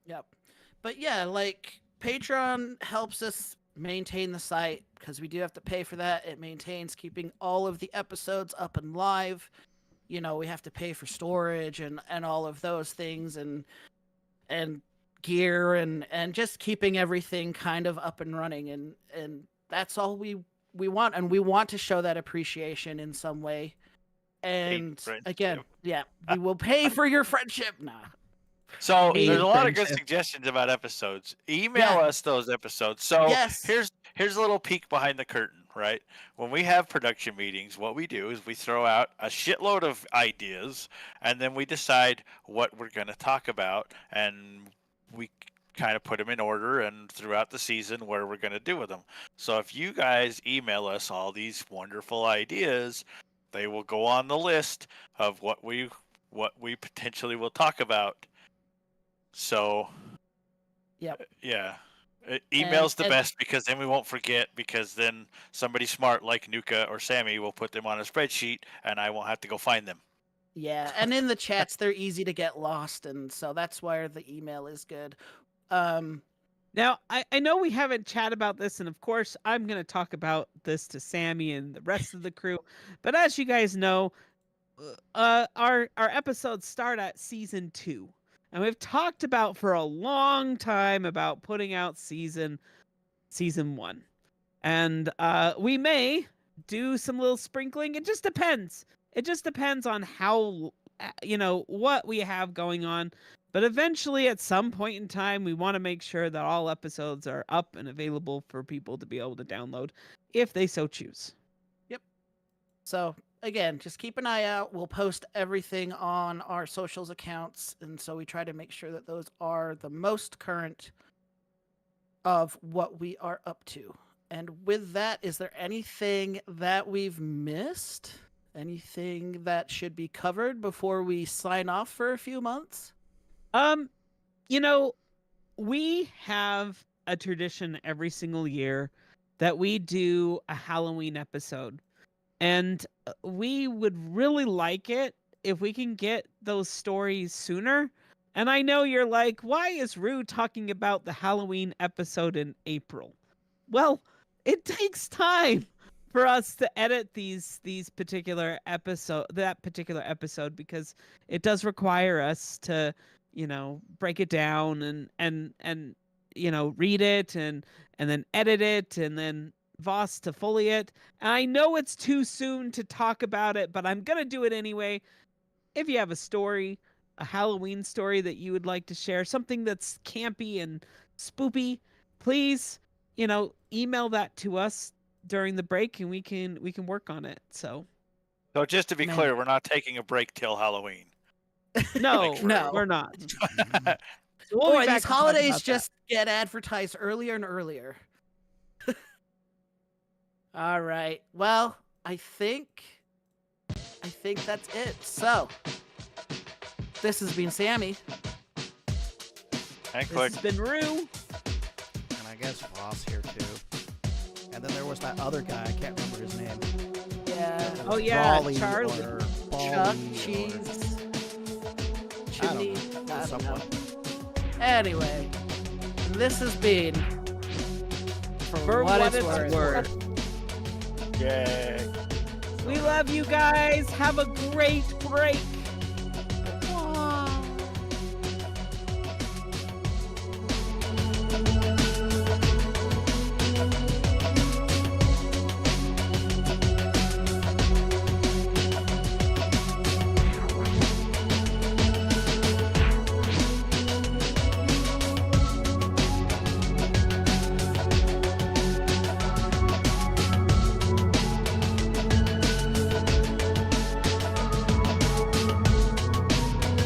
Yep. But yeah, Patreon helps us maintain the site, because we do have to pay for that. It maintains keeping all of the episodes up and live. We have to pay for storage and all of those things and gear and just keeping everything kind of up and running. And that's all we want. And we want to show that appreciation in some way. And again, yeah, we will pay for your friendship. Nah. So Hey, there's a lot of good friendship. suggestions about episodes. Email us those episodes. So Yes. here's a little peek behind the curtain, right? When we have production meetings, what we do is we throw out a shitload of ideas, and then we decide what we're going to talk about, and we kind of put them in order and throughout the season where we're going to do with them. So if you guys email us all these wonderful ideas, they will go on the list of what we potentially will talk about. So, Yep. yeah, email's the and- best, because then we won't forget, because then somebody smart like Nuka or Sammy will put them on a spreadsheet and I won't have to go find them. Yeah, and in the chats, they're easy to get lost, and so that's why the email is good. Now, I know we haven't chat about this, and of course, I'm going to talk about this to Sammy and the rest of the crew. But as you guys know, our episodes start at season 2. And we've talked about for a long time about putting out season 1. And we may do some little sprinkling. It just depends. It just depends on how, what we have going on. But eventually, at some point in time, we want to make sure that all episodes are up and available for people to be able to download if they so choose. Yep. So, again, just keep an eye out. We'll post everything on our socials accounts, and so we try to make sure that those are the most current of what we are up to. And with that, is there anything that we've missed? Anything that should be covered before we sign off for a few months? We have a tradition every single year that we do a Halloween episode. And we would really like it if we can get those stories sooner. And I know you're like, why is Rue talking about the Halloween episode in April? Well, it takes time for us to edit that particular episode, because it does require us to, break it down and read it and then edit it and then Voss to fully it. And I know it's too soon to talk about it, but I'm gonna do it anyway. If you have a story, a Halloween story that you would like to share, something that's campy and spoopy, please, email that to us during the break and we can work on it. So just to be clear, we're not taking a break till Halloween. No, No. we're not. Boy, be back these to talk holidays about just get advertised earlier and earlier. All right. Well, I think that's it. So, this has been Sammy. And This click. has been Rue. And I guess Voss here too. And then there was that other guy, I can't remember his name. Yeah. Oh, yeah, Raleigh Charlie. or Chuck, Bally or- cheese, I don't chimney. know. I don't Someone. know. Anyway, this has been For what it's worth. Yay. We love you guys. Have a great break.